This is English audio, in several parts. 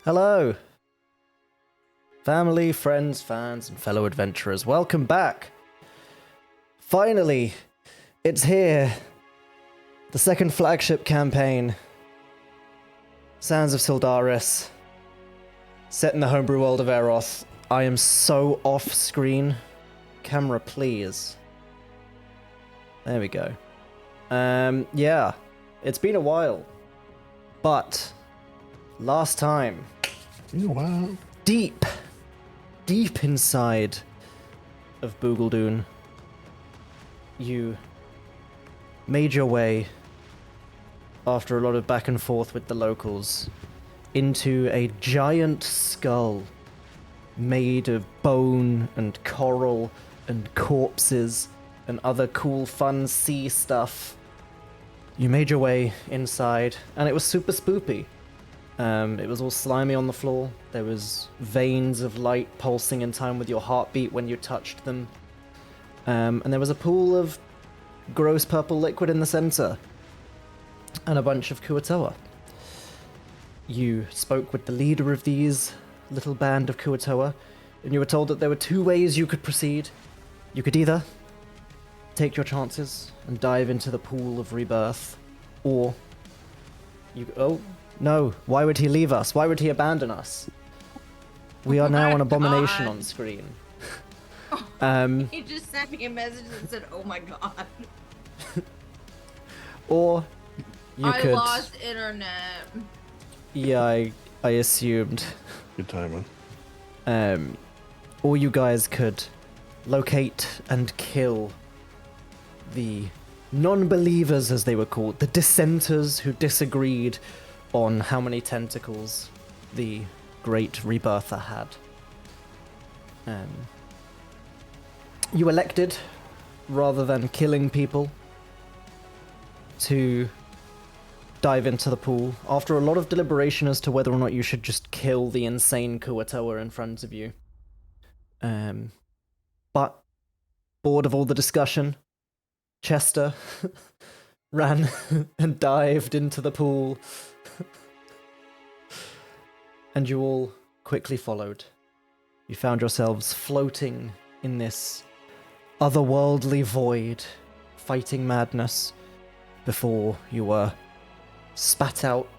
Hello, family, friends, fans, and fellow adventurers. Welcome back. Finally, it's here. The second flagship campaign, Sands of Syldaris, set in the homebrew world of Eros. I am so off-screen. Camera, please. There we go. Yeah, it's been a while, but last time, Wow. deep inside of Boogledoon, you made your way, after a lot of back and forth with the locals, into a giant skull made of bone and coral and corpses and other cool fun sea stuff. You made your way inside, and it was super spoopy. It was all slimy on the floor. There was veins of light pulsing in time with your heartbeat when you touched them. And there was a pool of gross purple liquid in the center, and a bunch of Kuatoa. You spoke with the leader of these little band of Kuatoa, and you were told that there were two ways you could proceed. You could either take your chances and dive into the pool of rebirth, or oh no, why would he leave us? Why would he abandon us? We are now an abomination on screen. He just sent me a message that said, "Oh my god." Or you I could... lost internet. Yeah, I assumed. Good timing. Or you guys could locate and kill the non-believers, as they were called, the dissenters who disagreed on how many tentacles the great rebirther had. You elected, rather than killing people, to dive into the pool after a lot of deliberation as to whether or not you should just kill the insane Kuatoa in front of you. But, bored of all the discussion, Chester ran and dived into the pool. And you all quickly followed. You found yourselves floating in this otherworldly void, fighting madness, before you were spat out,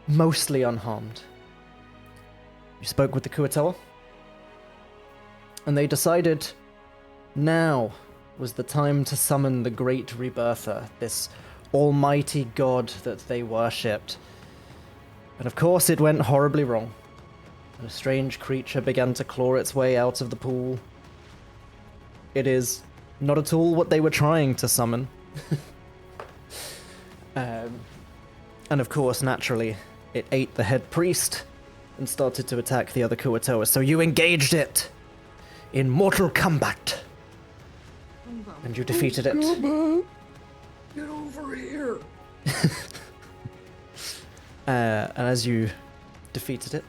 mostly unharmed. You spoke with the Kuatoa, and they decided now was the time to summon the great rebirther, this almighty god that they worshipped. And of course it went horribly wrong. And a strange creature began to claw its way out of the pool. It is not at all what they were trying to summon. And of course, naturally, it ate the head priest and started to attack the other Kuatoa, so you engaged it in mortal combat. And you defeated it. Get over here. And as you defeated it,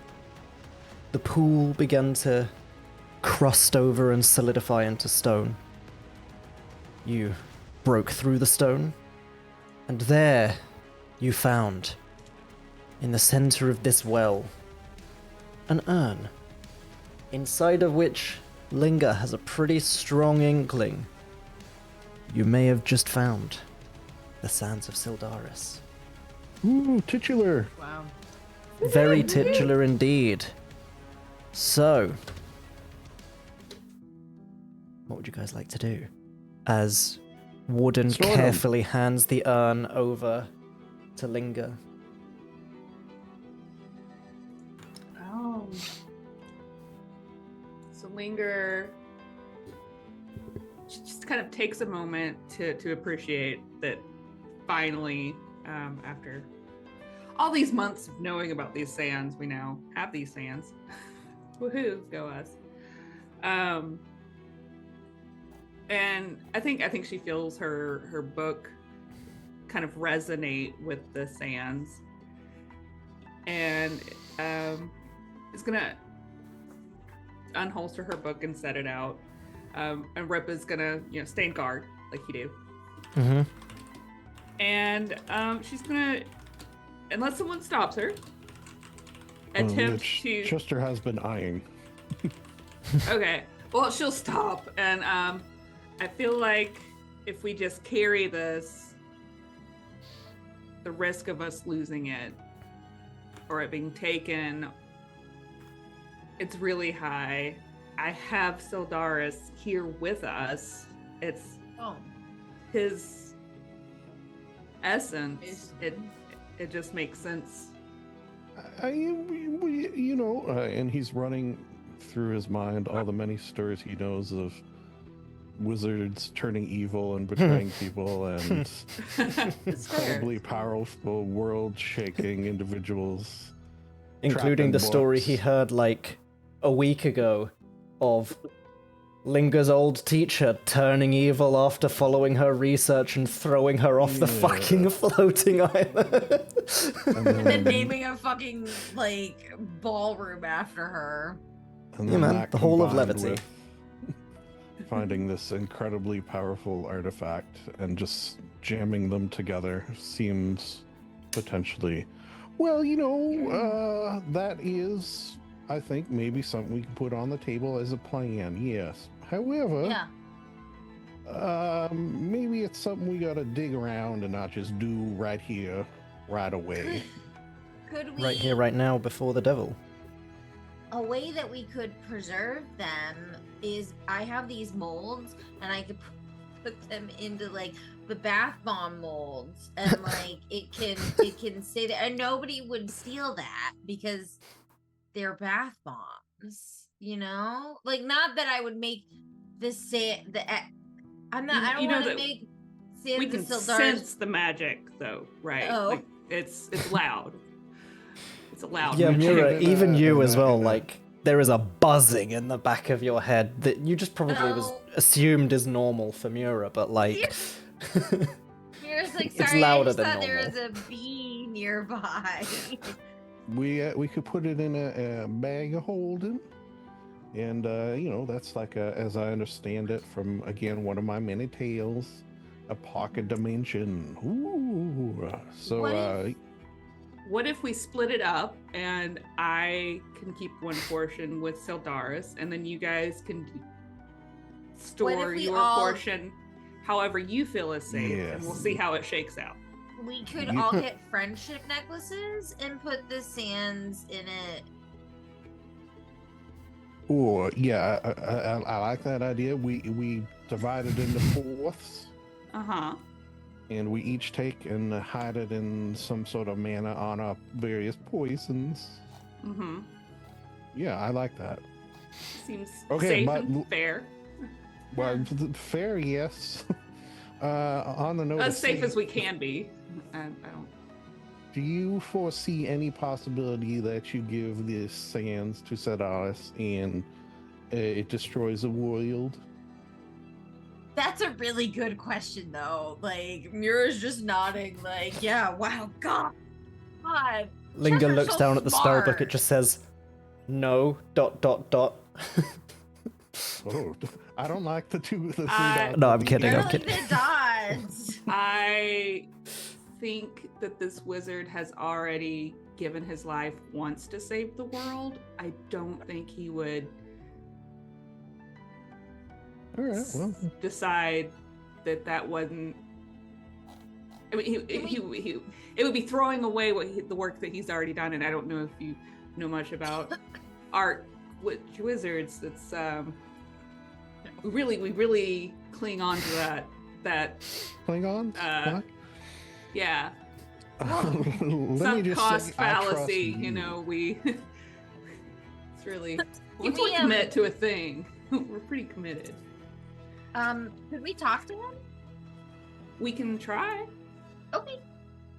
the pool began to crust over and solidify into stone. You broke through the stone, and there you found, in the center of this well, an urn, inside of which Linga has a pretty strong inkling you may have just found the sands of Syldaris. Ooh, titular. Wow. Very titular indeed. So, what would you guys like to do? As Warden Sort 'em. carefully hands the urn over to Linga. Oh. So Linger just kind of takes a moment to appreciate that finally, after all these months of knowing about these sands, we now have these sands. Woohoo, go us. And I think she feels her book kind of resonate with the sands, and is gonna unholster her book and set it out. And Rip is gonna, stand guard like you do. Mm-hmm. And she's gonna, unless someone stops her, attempt which to. Chester has been eyeing. Okay. Well, she'll stop, and I feel like if we just carry this, the risk of us losing it or it being taken, it's really high. I have Syldaris here with us. It's his essence. It just makes sense. And he's running through his mind all the many stories he knows of wizards turning evil and betraying people and incredibly powerful, world-shaking individuals. Including the story books. he heard like a week ago of Linga's old teacher turning evil after following her research and throwing her off the fucking floating island. And And then naming a fucking, like, ballroom after her. and Yeah, then man, that the whole of combined levity. with finding this incredibly powerful artifact and just jamming them together seems potentially, that is, I think, maybe something we can put on the table as a plan, yes. However, Yeah. maybe it's something we gotta dig around and not just do right here, right away. Could we... Right here, right now, before the devil. A way that we could preserve them is I have these molds and I could put them into like the bath bomb molds and like it can stay there and nobody would steal that because they're bath bombs, like not that I would make the I'm not I don't want to make We can sense the magic though, right? Oh. Like, it's loud. It's a loud Yeah, magic. Mira, even you as well, like, there is a buzzing in the back of your head that you just probably was assumed is normal for Mira, but like... Mira's like, It's sorry, I louder just than thought there was normal. a bee nearby. We could put it in a bag of holding, and that's like as I understand it from again one of my many tales, a pocket dimension. Ooh, so What if we split it up and I can keep one portion with Syldaris, and then you guys can store we your all- portion however you feel is safe, and we'll Yes. see how it shakes out. We could all get friendship necklaces and put the sands in it. Or yeah, I like that idea. We divide it into fourths, and we each take and hide it in some sort of manner on our various poisons. Yeah, I like that. Seems Okay, safe but and fair. Well, fair, yes. On the note, As safe as we can be. I don't. do you foresee any possibility that you give the sands to Syldaris and it destroys the world? That's a really good question, though. Like, Mira's just nodding, like, yeah, wow, God. Linga Chester's looks so down at the spell book, smart. it just says, no, ... Oh, I don't like the three dots. No, I'm with the kidding, They're I'm like kidding. the dots. I think that this wizard has already given his life once to save the world. I don't think he would All right, well, decide that wasn't. I mean, he it would be throwing away the work that he's already done, and I don't know if you know much about art with wizards. It's we really cling on to that Klingons? What? yeah. Let me Sunk just cost say, I trust fallacy, you. we it's really Can once we we, commit to a thing, we're pretty committed. Could we talk to him? We can try. Okay.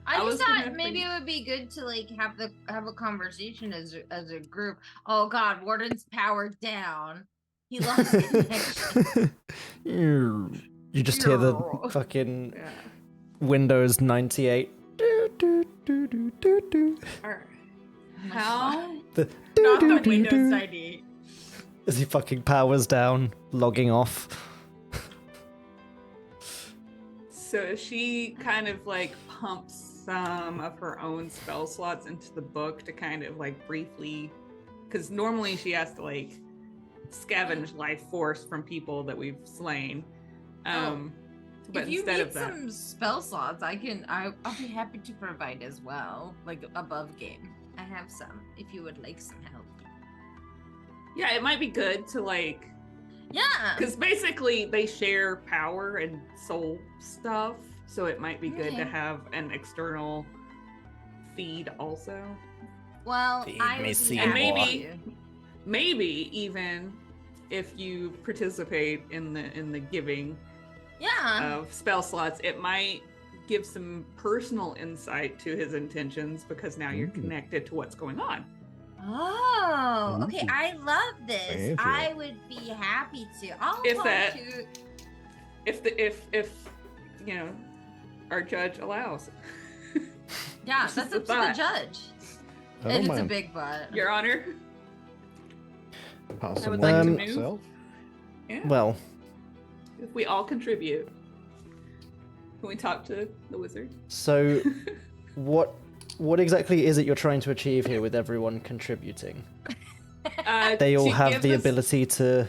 I I was just gonna thought maybe bring- it would be good to like have a conversation as a group. Oh God, Warden's powered down. He lost connection. You just hear the fucking Windows 98. How? The Not the Windows 98. as he fucking powers down, logging off. So she kind of like pumps some of her own spell slots into the book to kind of like briefly, because normally she has to like scavenge life force from people that we've slain. But if you instead need of that, some spell slots, I'll be happy to provide as well, like above game. I have some if you would like some help. yeah, it might be good to like, Yeah, because basically they share power and soul stuff, so it might be good to have an external feed also. well, Feed I me, would be Seymour. And happy to. maybe even if you participate in the giving of spell slots, it might give some personal insight to his intentions because now you're connected to what's going on. Oh, okay. I love this. Fancy. I would be happy to. I'll If talk that- to. If you know, our judge allows. Yeah, Just that's a up to the thought. judge. I If don't it's a mind. big butt. Your Honor. Possibly like to move. myself. Yeah. Well, If we all contribute. Can we talk to the wizard? so what exactly is it you're trying to achieve here with everyone contributing? They all to have give the this- ability to.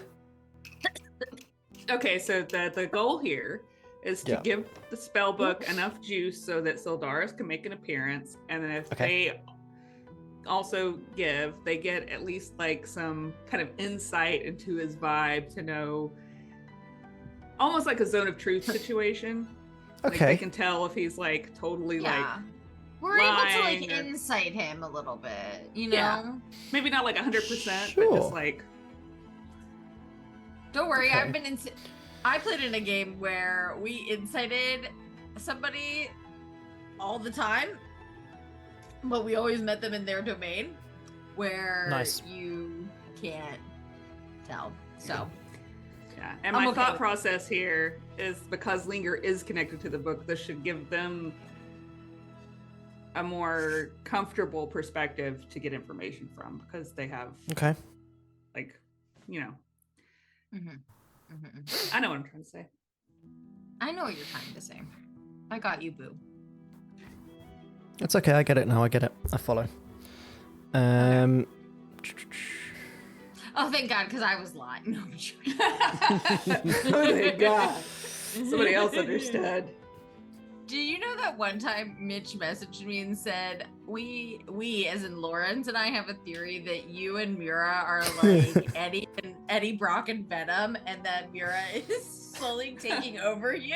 Okay, so the goal here is to Yeah. give the spell book enough juice so that Syldaris can make an appearance, and then if they also they get at least like some kind of insight into his vibe to know, almost like a zone of truth situation. Like Okay. they can tell if he's like totally Yeah. We're able to like lying or- insight him a little bit, you know? Yeah. maybe not like 100%, but Sure. just like Don't worry, Okay. I played in a game where we incited somebody all the time, but we always met them in their domain where Nice. you can't tell. So yeah. And I'm my okay thought with process here is because Linger is connected to the book, this should give them a more comfortable perspective to get information from because they have Okay. like, you know, Mhm. I know what I'm trying to say. I know what you're trying to say. I got you, boo. It's okay. I get it now. I get it. I follow. Oh, thank God, because I was lying. No, I'm joking. Oh my God. Somebody else understood. Do you know that one time Mitch messaged me and said, we as in Lawrence and I have a theory that you and Mira are like Eddie, Brock, and Venom, and that Mira is slowly taking over you.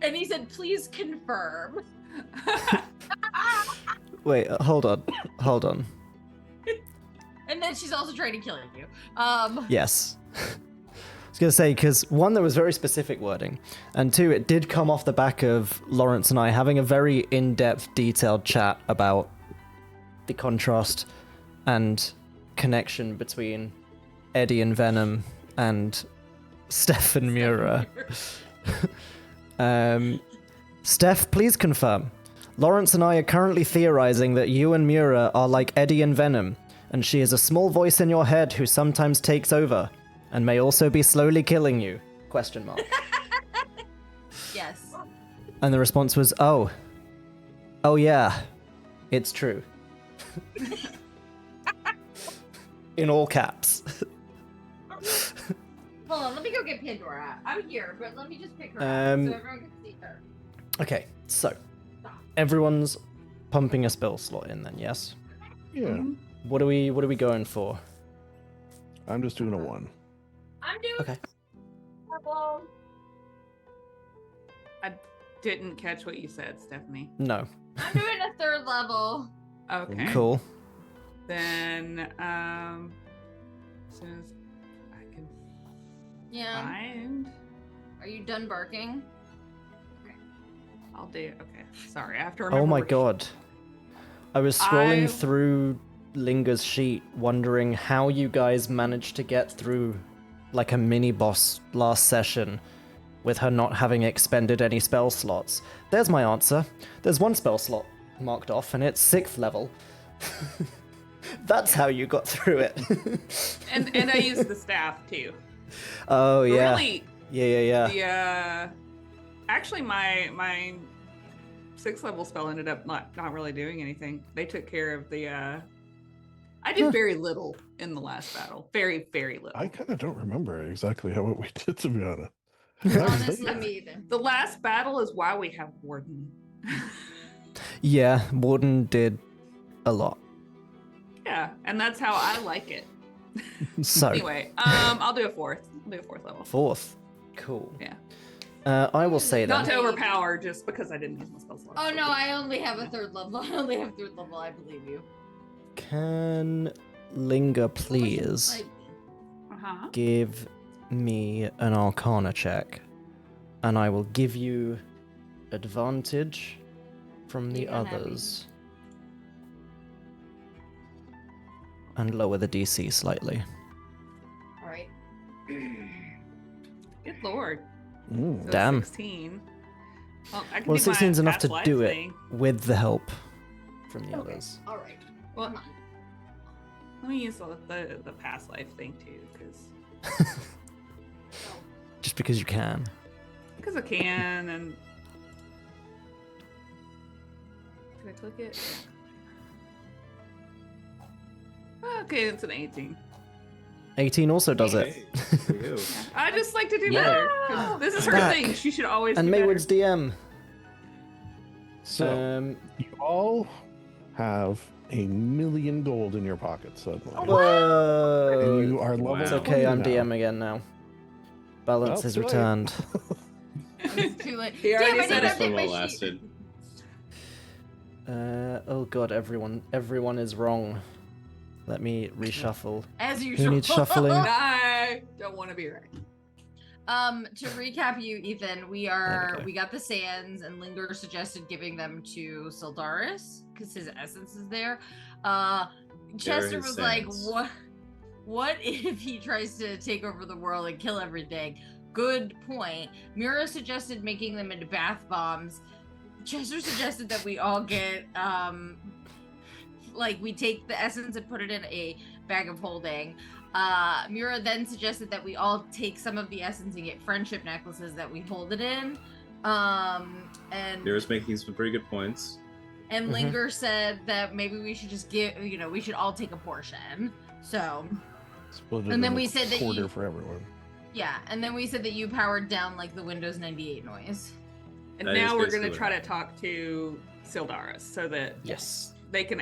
And he said, please confirm. Wait. Hold on. And then she's also trying to kill you. Yes. I was going to say, because one, there was very specific wording, and two, it did come off the back of Lawrence and I having a very in-depth, detailed chat about the contrast and connection between Eddie and Venom and Steph and Mura. Steph, please confirm. Lawrence and I are currently theorizing that you and Mura are like Eddie and Venom, and she is a small voice in your head who sometimes takes over. And may also be slowly killing you? Question mark. Yes. And the response was, oh yeah, it's true. In all caps. Hold on, let me go get Pandora. I'm here, but let me just pick her up so everyone can see her. Okay, so everyone's pumping a spell slot in then, yes? Yeah. Mhm. What are we going for? I'm just doing a 1. I'm doing Okay. purple. I didn't catch what you said, Stephanie. No. I'm doing a 3rd level. Okay. Cool. Then as soon as I can Yeah. find, Are you done barking? I'll do. Okay. Sorry. I have to remember. Oh my which- god. I was scrolling I- through Linger's sheet, wondering how you guys managed to get through like a mini boss last session with her not having expended any spell slots. There's my answer. There's one spell slot marked off, and it's 6th level. That's how you got through it. And I used the staff too. Oh yeah. Really, Yeah. the actually my 6th level spell ended up not really doing anything. They took care of the. I did very little in the last battle. Very, very little. I kind of don't remember exactly what we did, to be honest. Honestly, me either. The last battle is why we have Warden. Yeah, Warden did a lot. Yeah, and that's how I like it. So Anyway, I'll do a 4th. I'll do a 4th level. 4th. Cool. Yeah. I will say Not then. to overpower, just because I didn't use my spell slot. Oh no, I only have a 3rd level. I only have 3rd level. I believe you. Can Linger please give me an Arcana check, and I will give you advantage from the others, and lower the DC slightly. All right. Good lord. So Damn. 16. Well, I can Well, do my 16's enough past to life do thing. it with the help from the others. All right. Well, Come on. let me use the past life thing too, because Just because you can. I can, and did I click it? Okay, it's an 18. 18 also does it. Hey, for you. I just like to do Yeah. better. 'Cause this is her Back. thing. She should always And do better. Maywood's DM. So you all have 1,000,000 gold in your pocket suddenly. Whoa. And you are level It's Wow. okay, 20 I'm now. DM again now. Balance Well, is too late. returned. It's too late. He already Damn, I said didn't it. This update one my well sheet. lasted. Oh god, everyone is wrong. Let me reshuffle. As Who usual. needs shuffling? I don't want to be right. To recap you, Ethan, we got the sands, and Linger suggested giving them to Syldaris because his essence is there. Chester his was like, sands. what if he tries to take over the world and kill everything? Good point. Mira suggested making them into bath bombs. Chester suggested that we all get we take the essence and put it in a bag of holding. Mira then suggested that we all take some of the essence and get friendship necklaces that we hold it in. And Mira's making some pretty good points. and Linger said that maybe we should just we should all take a portion. So Split it And then in we a said that quarter you- for everyone. yeah, and then we said that you powered down like the Windows 98 noise. And That is now we're going to basically try what to talk to Syldaris so that Yes. they can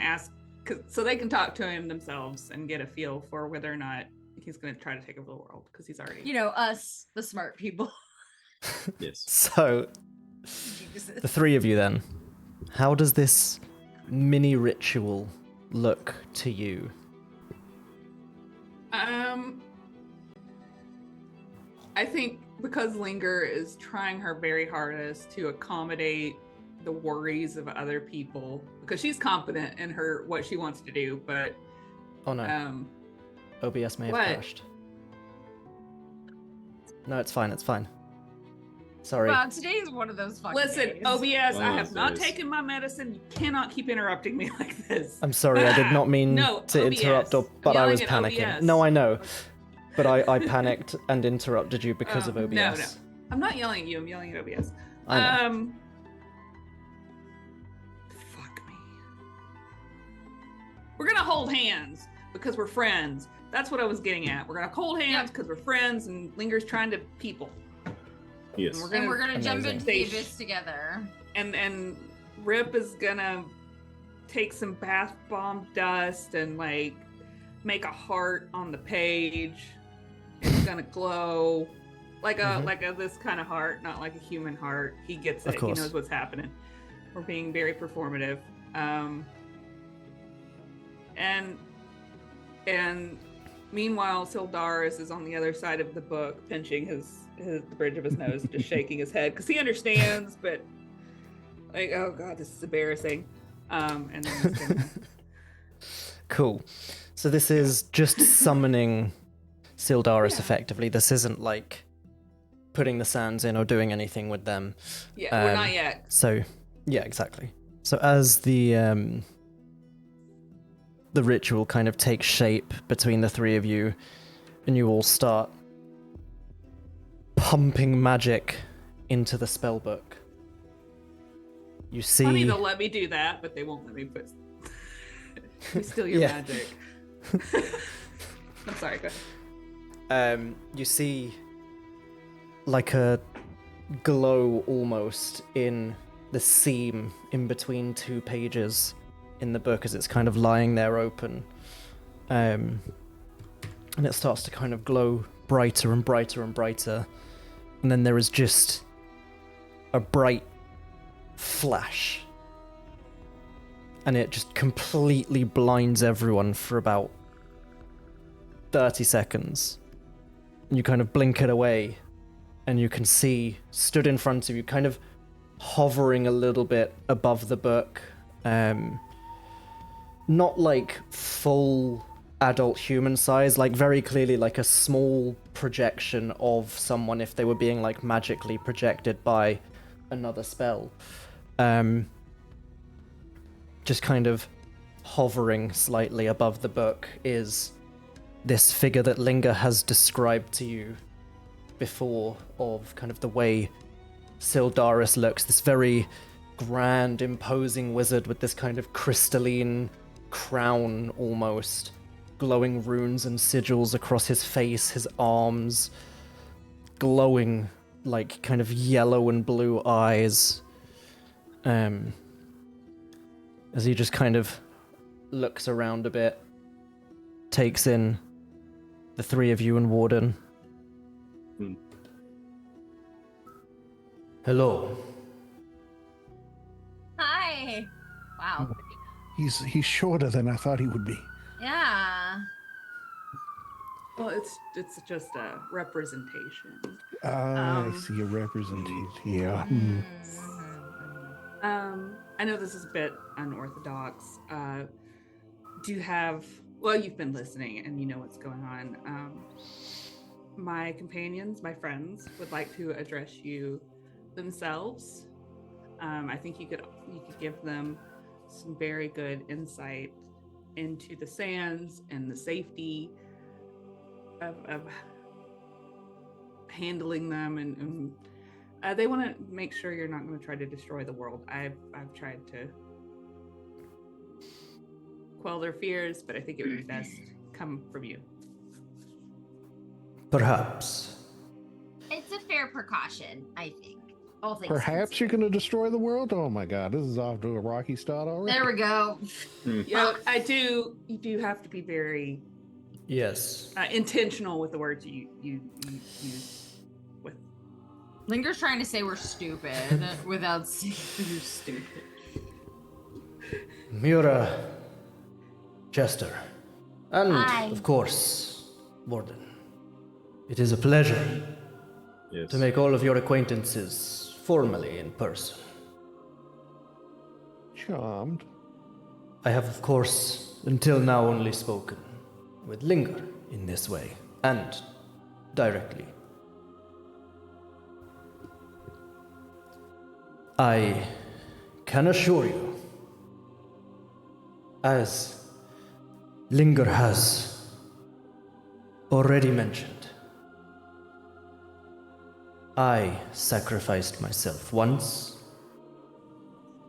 so they can talk to him themselves and get a feel for whether or not he's going to try to take over the world, because he's already. You know, us, the smart people. Yes. So, the three of you then. How does this mini ritual look to you? I think because Linger is trying her very hardest to accommodate the worries of other people, because she's confident in what she wants to do, but Oh no, OBS may have what? crashed. No, it's fine, it's fine. Sorry. Wow, today is one of those fucking listen, days. OBS, One I of have those not days. taken my medicine. You cannot keep interrupting me like this. I'm sorry, I did not mean No, to OBS. interrupt, but I Yelling was at panicking. OBS. No, I know. But I panicked and interrupted you because of OBS. No. I'm not yelling at you. I'm yelling at OBS. I know. Fuck me. We're gonna hold hands because we're friends. That's what I was getting at. We're gonna hold hands because we're friends, and Linger's trying to people. Yes. And we're gonna jump Amazing. into the abyss together. And Rip is gonna take some bath bomb dust and like make a heart on the page. It's gonna glow like a this kind of heart, not like a human heart. He gets Of it. He course. knows what's happening. We're being very performative. And meanwhile, Syldaris is on the other side of the book, pinching the bridge of his nose, just shaking his head because he understands, but like, oh god, this is embarrassing. And then he's gonna... Cool. So this is just summoning Syldaris effectively. This isn't like putting the sands in or doing anything with them. yeah, we're not yet. So, yeah, exactly. So as the ritual kind of takes shape between the three of you, and you all start pumping magic into the spellbook. You see... Funny, they'll let me do that, but they won't let me steal your magic. I'm sorry, go ahead. You see like a glow almost in the seam in between two pages in the book as it's kind of lying there open. And it starts to kind of glow brighter and brighter and brighter. And then there is just a bright flash. And it just completely blinds everyone for about 30 seconds. And you kind of blink it away, and you can see, stood in front of you, kind of hovering a little bit above the book. Not like full adult human size, like very clearly like a small projection of someone if they were being like magically projected by another spell. Just kind of hovering slightly above the book is this figure that Linger has described to you before, of kind of the way Syldaris looks, this very grand, imposing wizard with this kind of crystalline crown almost, glowing runes and sigils across his face, his arms, glowing like kind of yellow and blue eyes. As he just kind of looks around a bit, takes in the three of you and Warden. Hello. Hi. Wow. He's shorter than I thought he would be. Yeah. Well, it's just a representation. I see a representation. Yeah. I know this is a bit unorthodox. Do you have... Well, you've been listening and you know what's going on. My companions, my friends, would like to address you themselves. I think you could give them some very good insight into the sands and the safety of handling them, and they want to make sure you're not going to try to destroy the world. I've tried to quell their fears, but I think it would be best come from you. Perhaps. It's a fair precaution, I think. All things Perhaps you're going to destroy the world? Oh my god, this is off to a rocky start already. There we go. Yeah, you do have to be very intentional with the words you use with. Linger's trying to say we're stupid without saying we're stupid. Mura, Chester, and Hi. of course, Warden. It is a pleasure to make all of your acquaintances formally in person. Charmed. I have, of course, until now only spoken with Linger in this way, and directly. I can assure you, as Linger has already mentioned, I sacrificed myself once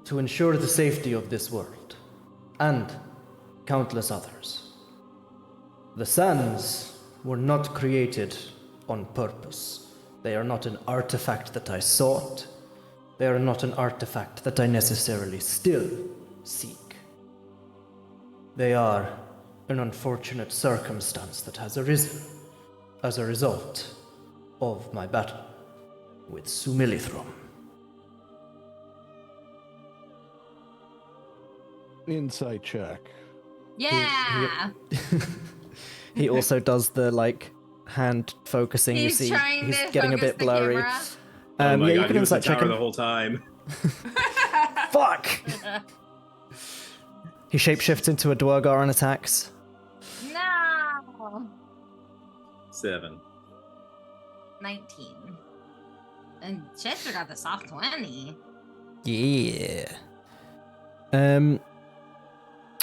to ensure the safety of this world, and countless others. The sands were not created on purpose. They are not an artifact that I sought. They are not an artifact that I necessarily still seek. They are an unfortunate circumstance that has arisen as a result of my battle with Sumilithrom. Insight check. Yeah. He also does the like hand focusing. He's you see, trying he's to getting a focus bit the blurry. camera. Oh my yeah, god, you can he was the insight check tower him. the whole time. Fuck! He shapeshifts into a Dwargar and attacks. No. 7. 19. And Chester got the soft 20. Yeah.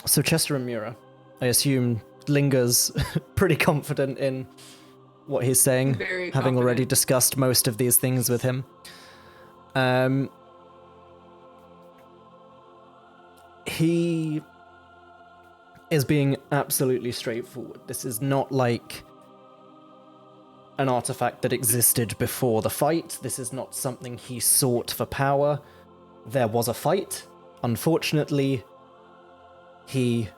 So Chester and Mura, I assume Linger's pretty confident in what he's saying, Very having already confident. discussed most of these things with him. he is being absolutely straightforward. This is not like an artifact that existed before the fight. This is not something he sought for power. There was a fight. Unfortunately, he,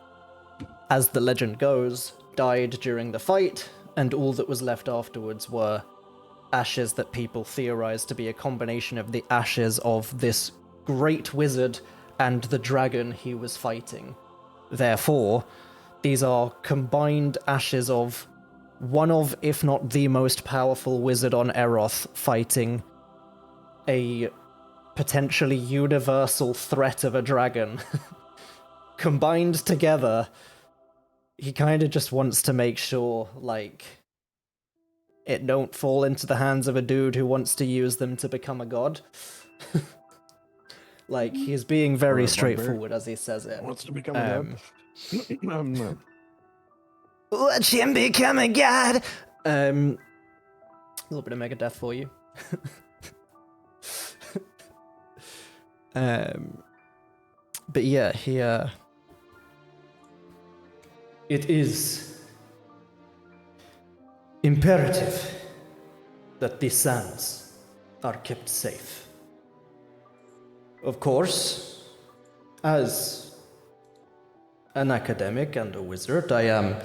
as the legend goes, died during the fight, and all that was left afterwards were ashes that people theorized to be a combination of the ashes of this great wizard and the dragon he was fighting. Therefore, these are combined ashes of one of, if not the most powerful wizard on Eroth fighting a potentially universal threat of a dragon. Combined together, he kind of just wants to make sure, like, it don't fall into the hands of a dude who wants to use them to become a god. Like, he's being very straightforward as he says it. Wants to become a god. Watch him become a god! A little bit of Megadeth for you. But yeah, he, it is imperative that these sands are kept safe. Of course, as an academic and a wizard, I am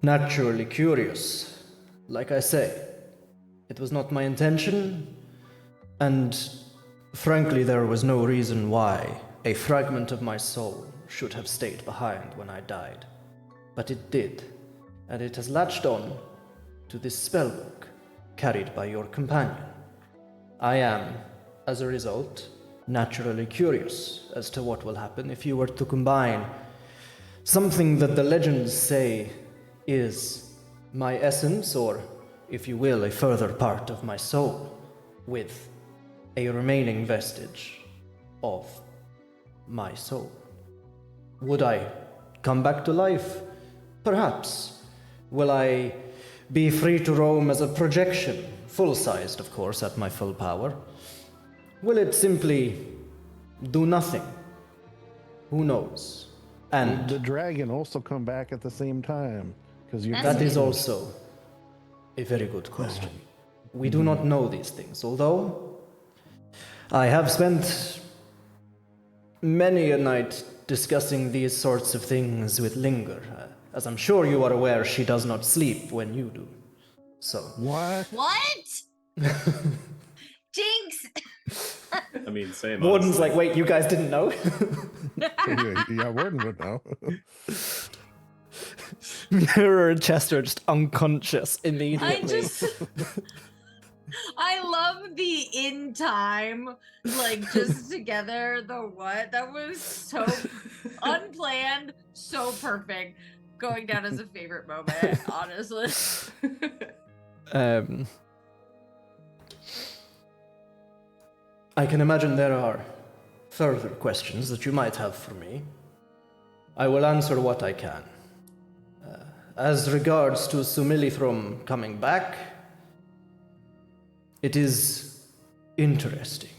naturally curious. Like I say, it was not my intention, and frankly, there was no reason why a fragment of my soul should have stayed behind when I died. But it did, and it has latched on to this spellbook carried by your companion. I am, as a result, naturally curious as to what will happen if you were to combine something that the legends say is my essence, or, if you will, a further part of my soul, with a remaining vestige of my soul. Would I come back to life? Perhaps. Will I be free to roam as a projection, full-sized, of course, at my full power? Will it simply do nothing? Who knows? And the dragon also come back at the same time? Because that is also a very good question. We do not know these things, although I have spent many a night discussing these sorts of things with Linger. As I'm sure you are aware, she does not sleep when you do. So. What? Jinx! I mean, same. Warden's honestly. like, wait, you guys didn't know? Yeah, Warden would know. Mirror and Chester are just unconscious immediately. I love the in time, like just together, the what? That was so unplanned, so perfect. Going down as a favorite moment, honestly. I can imagine there are further questions that you might have for me. I will answer what I can. As regards to Sumilithrum coming back, it is interesting.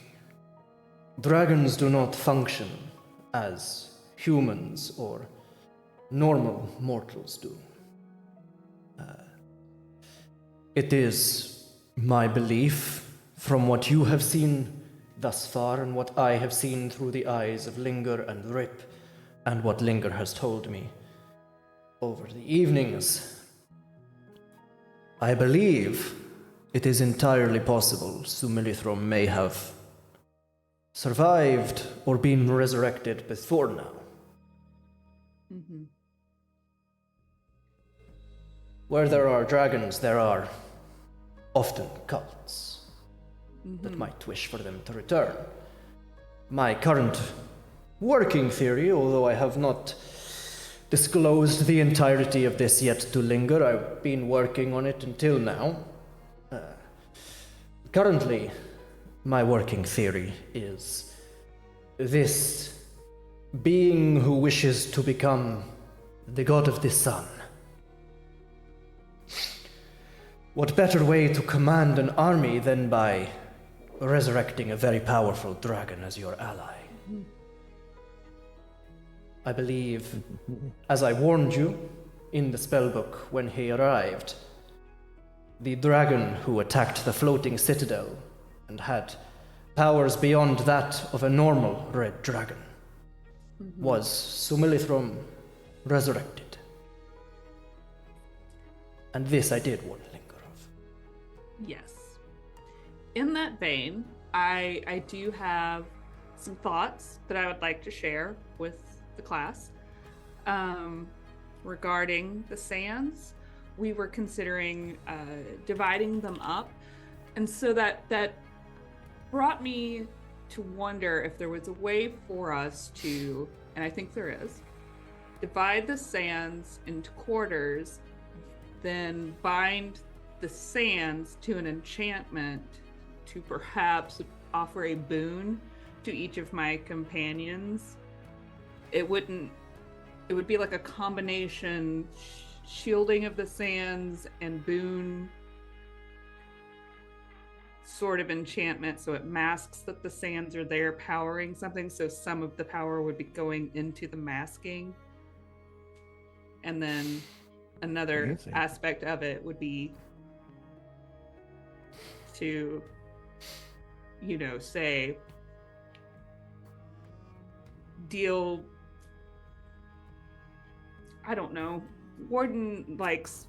Dragons do not function as humans or normal mortals do. It is my belief, from what you have seen thus far and what I have seen through the eyes of Linger and Rip, and what Linger has told me over the evenings, I believe it is entirely possible Sumilithrum may have survived or been resurrected before now. Mm-hmm. Where there are dragons, there are often cults that might wish for them to return. My current working theory, although I have not disclosed the entirety of this yet to Linger, I've been working on it until now. Currently, my working theory is this being who wishes to become the god of the sun. What better way to command an army than by resurrecting a very powerful dragon as your ally? I believe, as I warned you in the spellbook when he arrived, the dragon who attacked the floating citadel and had powers beyond that of a normal red dragon was Sumilithrum resurrected. And this I did warn Linger of. Yes. In that vein, I do have some thoughts that I would like to share with the class regarding the sands. We were considering dividing them up, and so that brought me to wonder if there was a way for us to, and I think there is, divide the sands into quarters, then bind the sands to an enchantment to perhaps offer a boon to each of my companions. It would be like a combination shielding of the sands and boon sort of enchantment, so it masks that the sands are there powering something, so some of the power would be going into the masking. And then another aspect of it would be to, say, deal, I don't know, Warden likes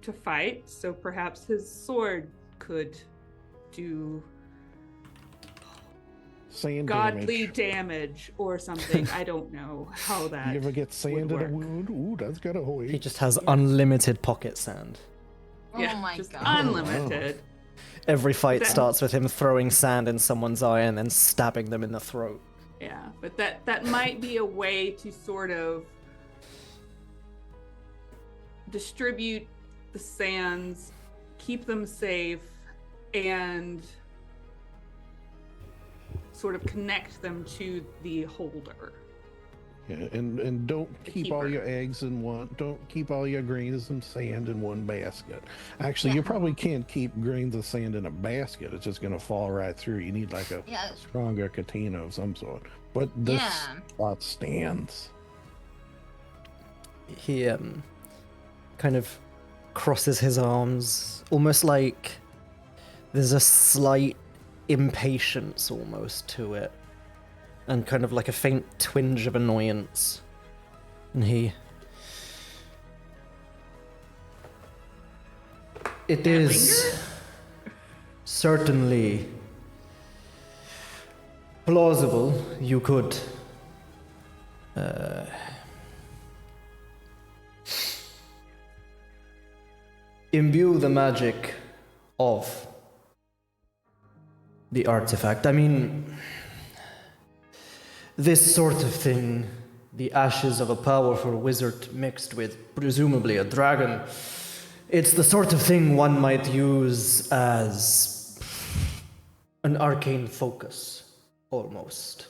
to fight, so perhaps his sword could do sand godly damage or something. I don't know how that You ever get sand in a wound? Ooh, that's got a hole. He just has unlimited pocket sand. Yeah, oh my just god. unlimited. Every fight That- starts with him throwing sand in someone's eye and then stabbing them in the throat. Yeah, but that might be a way to sort of distribute the sands, keep them safe, and sort of connect them to the holder. Yeah, and don't keep all keeper. your eggs in one. Don't keep all your grains of sand in one basket. Actually, you probably can't keep grains of sand in a basket. It's just gonna fall right through. You need like a Yeah. stronger katana of some sort. But this Yeah. spot stands. He kind of crosses his arms, almost like there's a slight impatience almost to it, and kind of like a faint twinge of annoyance. And it is certainly plausible you could imbue the magic of the artifact. I mean, this sort of thing, the ashes of a powerful wizard mixed with presumably a dragon, it's the sort of thing one might use as an arcane focus, almost.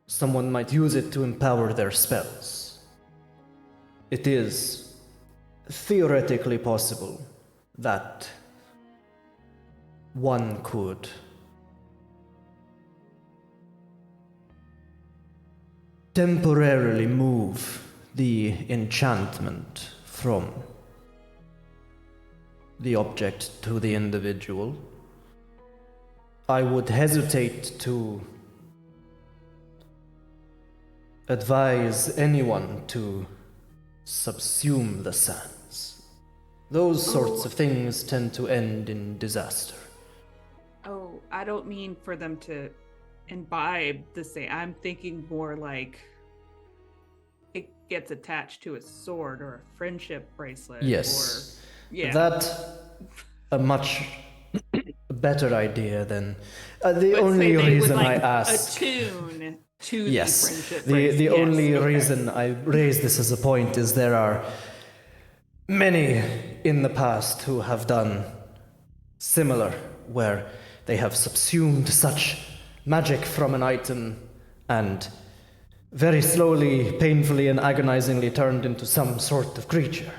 Someone might use it to empower their spells. It is theoretically possible that one could temporarily move the enchantment from the object to the individual. I would hesitate to advise anyone to subsume the sands. Those sorts of things tend to end in disaster. Oh, I don't mean for them to imbibe the same. I'm thinking more like it gets attached to a sword or a friendship bracelet. Yes. Or, yeah. That's a much better idea than the But only say they would, reason like, I ask. attune to Yes, the friendship the bracelet. Yes, only okay. reason I raise this as a point is there are many in the past who have done similar, where they have subsumed such magic from an item and very slowly, painfully, and agonizingly turned into some sort of creature.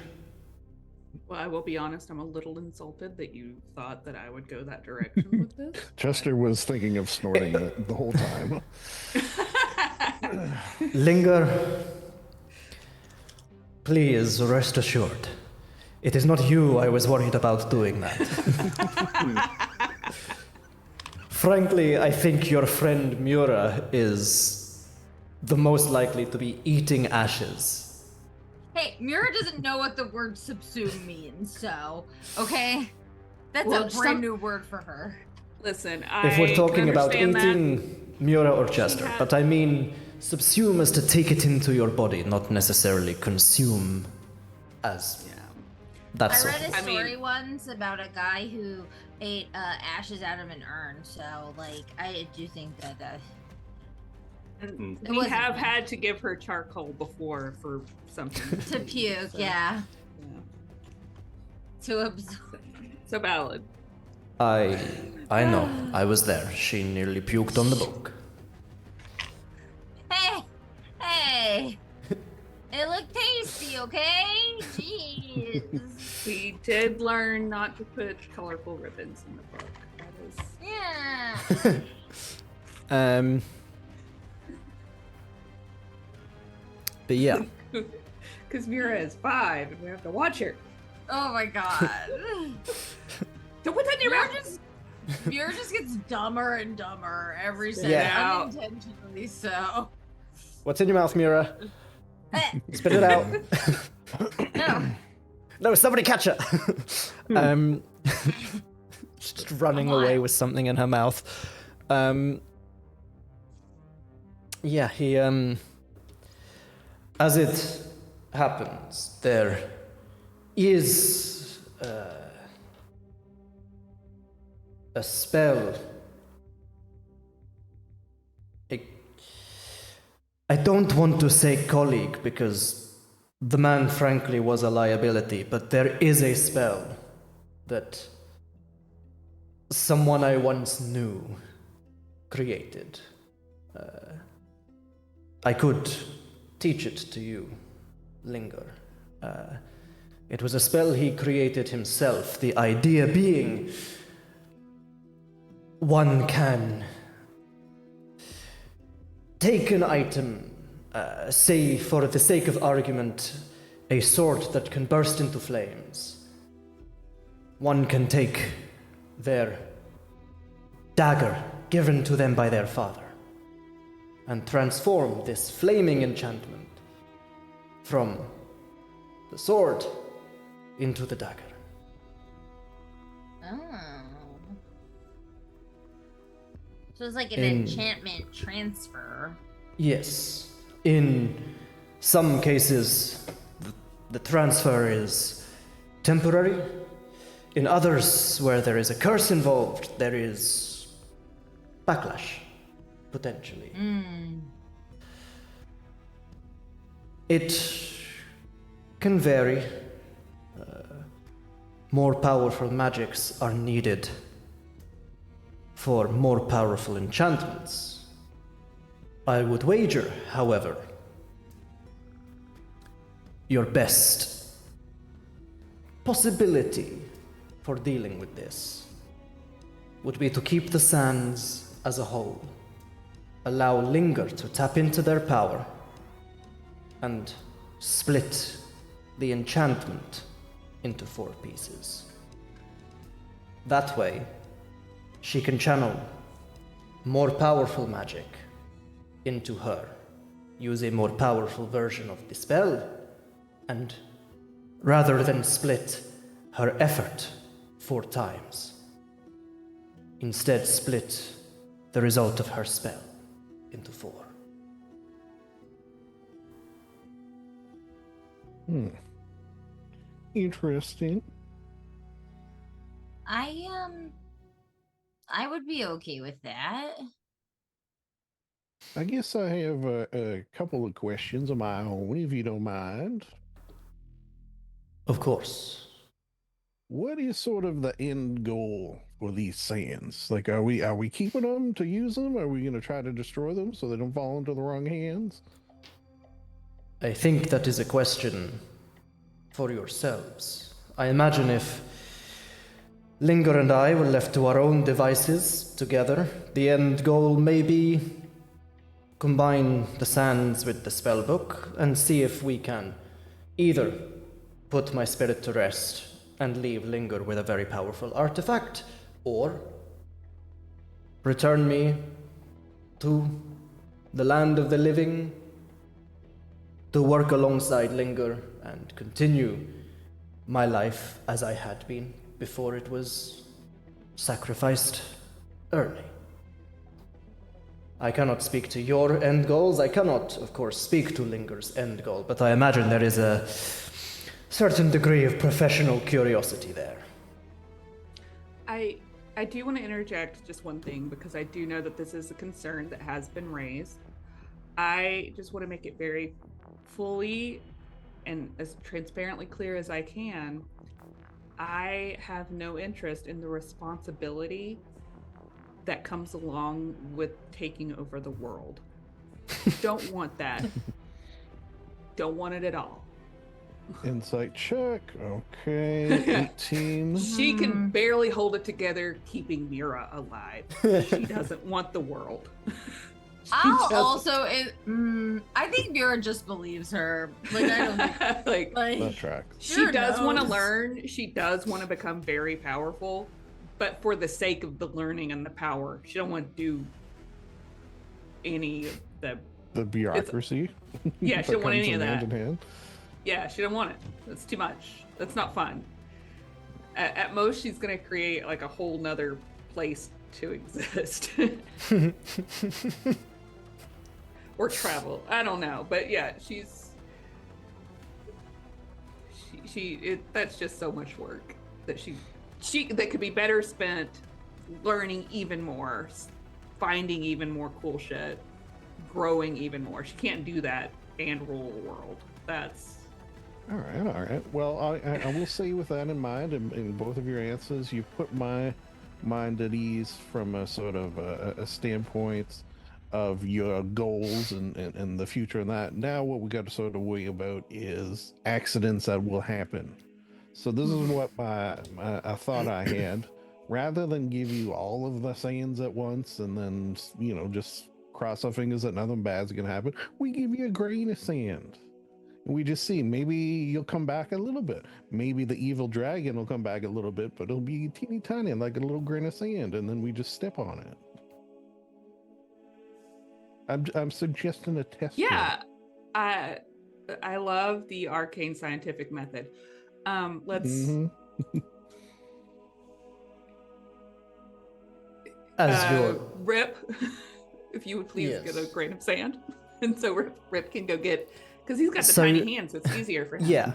Well, I will be honest, I'm a little insulted that you thought that I would go that direction with this. Chester was thinking of snorting it the whole time. Linger, please rest assured. It is not you I was worried about doing that. Frankly, I think your friend Mura is the most likely to be eating ashes. Hey, Mira doesn't know what the word subsume means, so, okay? That's Well, a brand new word for her. Listen, If we're talking about understand eating Mura or Chester, but I mean subsume as to take it into your body, not necessarily consume as that I sort read of a thing. story once about a guy who ate ashes out of an urn, so, like, I do think that And It we wasn't have me. had to give her charcoal before for something. to puke, So, yeah. yeah. To absorb. So valid. I know. I was there. She nearly puked on the book. Hey! It looked tasty, okay? Jeez. We did learn not to put colorful ribbons in the book. That is. Yeah. But yeah. Because Mira is 5 and we have to watch her. Oh my god. Don't put that in your Mira mouth. just gets dumber and dumber every Spit second, it out. unintentionally so. What's in your mouth, Mira? Eh, Spit it out. no. No, somebody catch her. Just running away with something in her mouth. Yeah, he as it happens, there is a spell. I don't want to say colleague because the man frankly was a liability, but there is a spell that someone I once knew created. I could teach it to you, Linger. It was a spell he created himself, the idea being one can take an item, say for the sake of argument, a sword that can burst into flames. One can take their dagger given to them by their father and transform this flaming enchantment from the sword into the dagger. Oh. So it's like an In- enchantment transfer. Yes. In some cases, the transfer is temporary. In others, where there is a curse involved, there is backlash, potentially. It can vary. More powerful magics are needed for more powerful enchantments. I would wager, however, your best possibility for dealing with this would be to keep the sands as a whole, allow Linger to tap into their power, and split the enchantment into 4 pieces. That way, she can channel more powerful magic into her, use a more powerful version of the spell, and rather than split her effort 4 times, instead split the result of her spell into 4. Interesting. I would be okay with that. I guess I have a couple of questions of my own, if you don't mind. Of course. What is sort of the end goal for these sands? Like, are we keeping them to use them? Are we going to try to destroy them so they don't fall into the wrong hands? I think that is a question for yourselves. I imagine if Linger and I were left to our own devices together, the end goal may be combine the sands with the spell book and see if we can either put my spirit to rest and leave Linger with a very powerful artifact, or return me to the land of the living to work alongside Linger and continue my life as I had been before it was sacrificed early. I cannot speak to your end goals. I cannot, of course, speak to Linger's end goal, but I imagine there is a certain degree of professional curiosity there. I do want to interject just one thing, because I do know that this is a concern that has been raised. I just want to make it very fully and as transparently clear as I can. I have no interest in the responsibility that comes along with taking over the world. Don't want that. Don't want it at all. Insight check. Okay. 18. She can barely hold it together keeping Mira alive. She doesn't want the world. I think Mira just believes her. Like, I don't think, That tracks. She does want to learn. She does want to become very powerful, but for the sake of the learning and the power, she don't want to do any of the bureaucracy. Yeah, she don't want any of that. Hand in hand. Yeah, she don't want it. That's too much. That's not fun. At most, she's gonna create like a whole nother place to exist. Or travel. I don't know. But yeah, that's just so much work that that could be better spent learning even more, finding even more cool shit, growing even more. She can't do that and rule the world. That's all right. Well, I will say with that in mind, in both of your answers, you put my mind at ease from a sort of a standpoint of your goals and the future and that. Now what we got to sort of worry about is accidents that will happen. So this is what I thought I had. Rather than give you all of the sands at once and then, just cross our fingers that nothing bad's going to happen, we give you a grain of sand. And we just see, maybe you'll come back a little bit. Maybe the evil dragon will come back a little bit, but it'll be teeny tiny, like a little grain of sand, and then we just step on it. I'm suggesting a test. Yeah, I love the arcane scientific method. Let's. Rip, if you would please get a grain of sand, and so Rip can go get, because he's got the tiny hands, so it's easier for him. Yeah.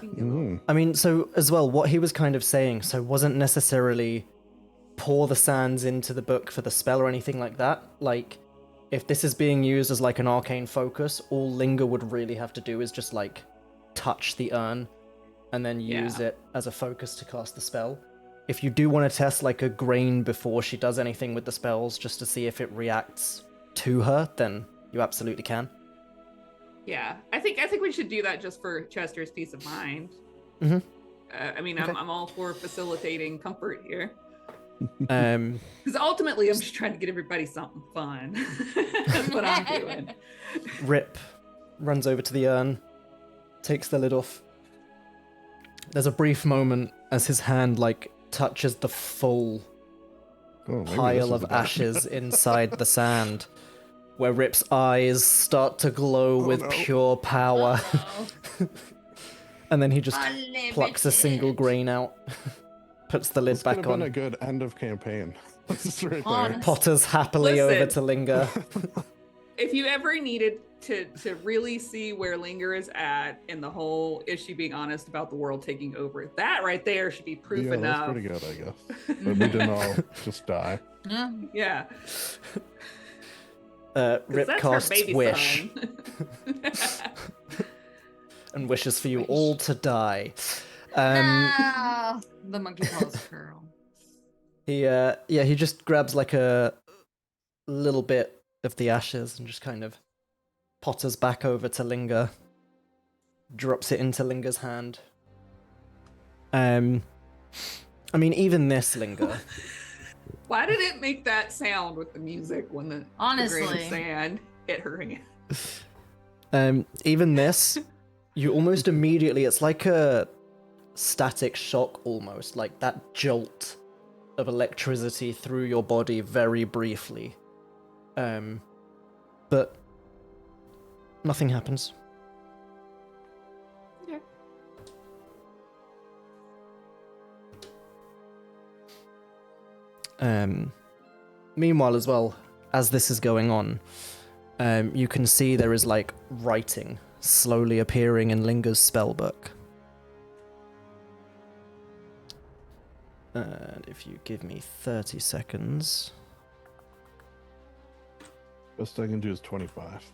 I mean, so as well, what he was kind of saying, so wasn't necessarily pour the sands into the book for the spell or anything like that. Like, if this is being used as like an arcane focus, all Linger would really have to do is just like touch the urn and then use it as a focus to cast the spell. If you do want to test like a grain before she does anything with the spells, just to see if it reacts to her, then you absolutely can. Yeah, I think we should do that just for Chester's peace of mind. Mm-hmm. I mean, okay. I'm all for facilitating comfort here. Because ultimately, I'm just trying to get everybody something fun. That's what I'm doing. Rip runs over to the urn, takes the lid off. There's a brief moment as his hand like touches the full pile of ashes inside the sand, where Rip's eyes start to glow with pure power. And then he just plucks a single grain out, puts the lid back on. This could have been a good end of campaign. Right there. Potters happily over to Linger. If you ever needed to really see where Linger is at in the whole, is she being honest about the world taking over, that right there should be proof enough. That's pretty good, I guess. But we didn't all just die. Yeah. Rip casts Wish. And wishes for you all to die. The monkey paws curl. He just grabs like a little bit of the ashes and just kind of potters back over to Linger, drops it into Linger's hand. I mean, even this Linger. Why did it make that sound with the music when the grain of sand hit her hand? Even this, you almost immediately, it's like a static shock almost, like that jolt of electricity through your body very briefly. But nothing happens. Okay. Meanwhile, as well, as this is going on, you can see there is like writing slowly appearing in Linger's spellbook. And if you give me 30 seconds. Best I can do is 25.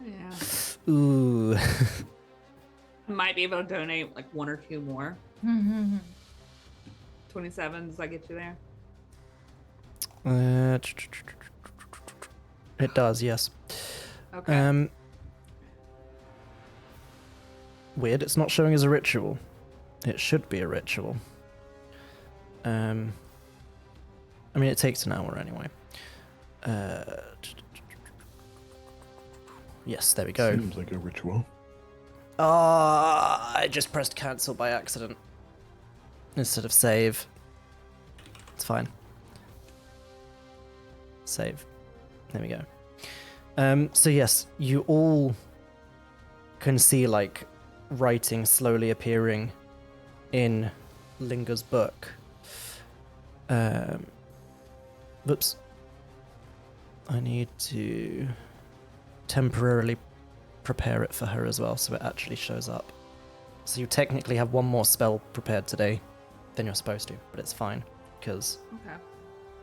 Yeah. Ooh. I might be able to donate like 1 or 2 more. 27, does that get you there? It does, yes. Okay. Weird, it's not showing as a ritual. It should be a ritual. I mean, it takes an hour anyway. Yes, there we go. Seems like a ritual. I just pressed cancel by accident instead of save. It's fine. Save. There we go. So yes, you all can see like writing slowly appearing in Linger's book. Whoops. I need to temporarily prepare it for her as well so it actually shows up. So you technically have 1 more spell prepared today than you're supposed to, but it's fine because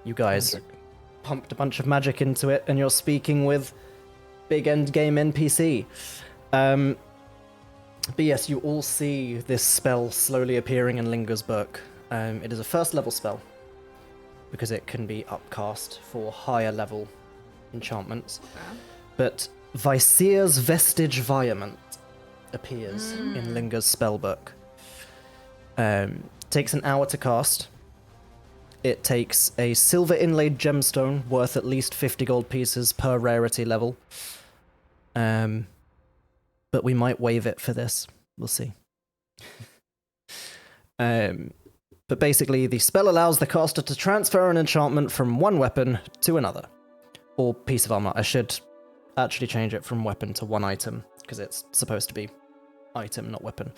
you guys pumped a bunch of magic into it and you're speaking with big endgame NPC. But yes, you all see this spell slowly appearing in Linger's book. It is a 1st level spell because it can be upcast for higher level enchantments. But Viseer's Vestige Viament appears in Linger's spellbook. Takes an hour to cast. It takes a silver inlaid gemstone worth at least 50 gold pieces per rarity level. But we might waive it for this. We'll see. But basically, the spell allows the caster to transfer an enchantment from one weapon to another. Or piece of armor. I should actually change it from weapon to one item, because it's supposed to be item, not weapon.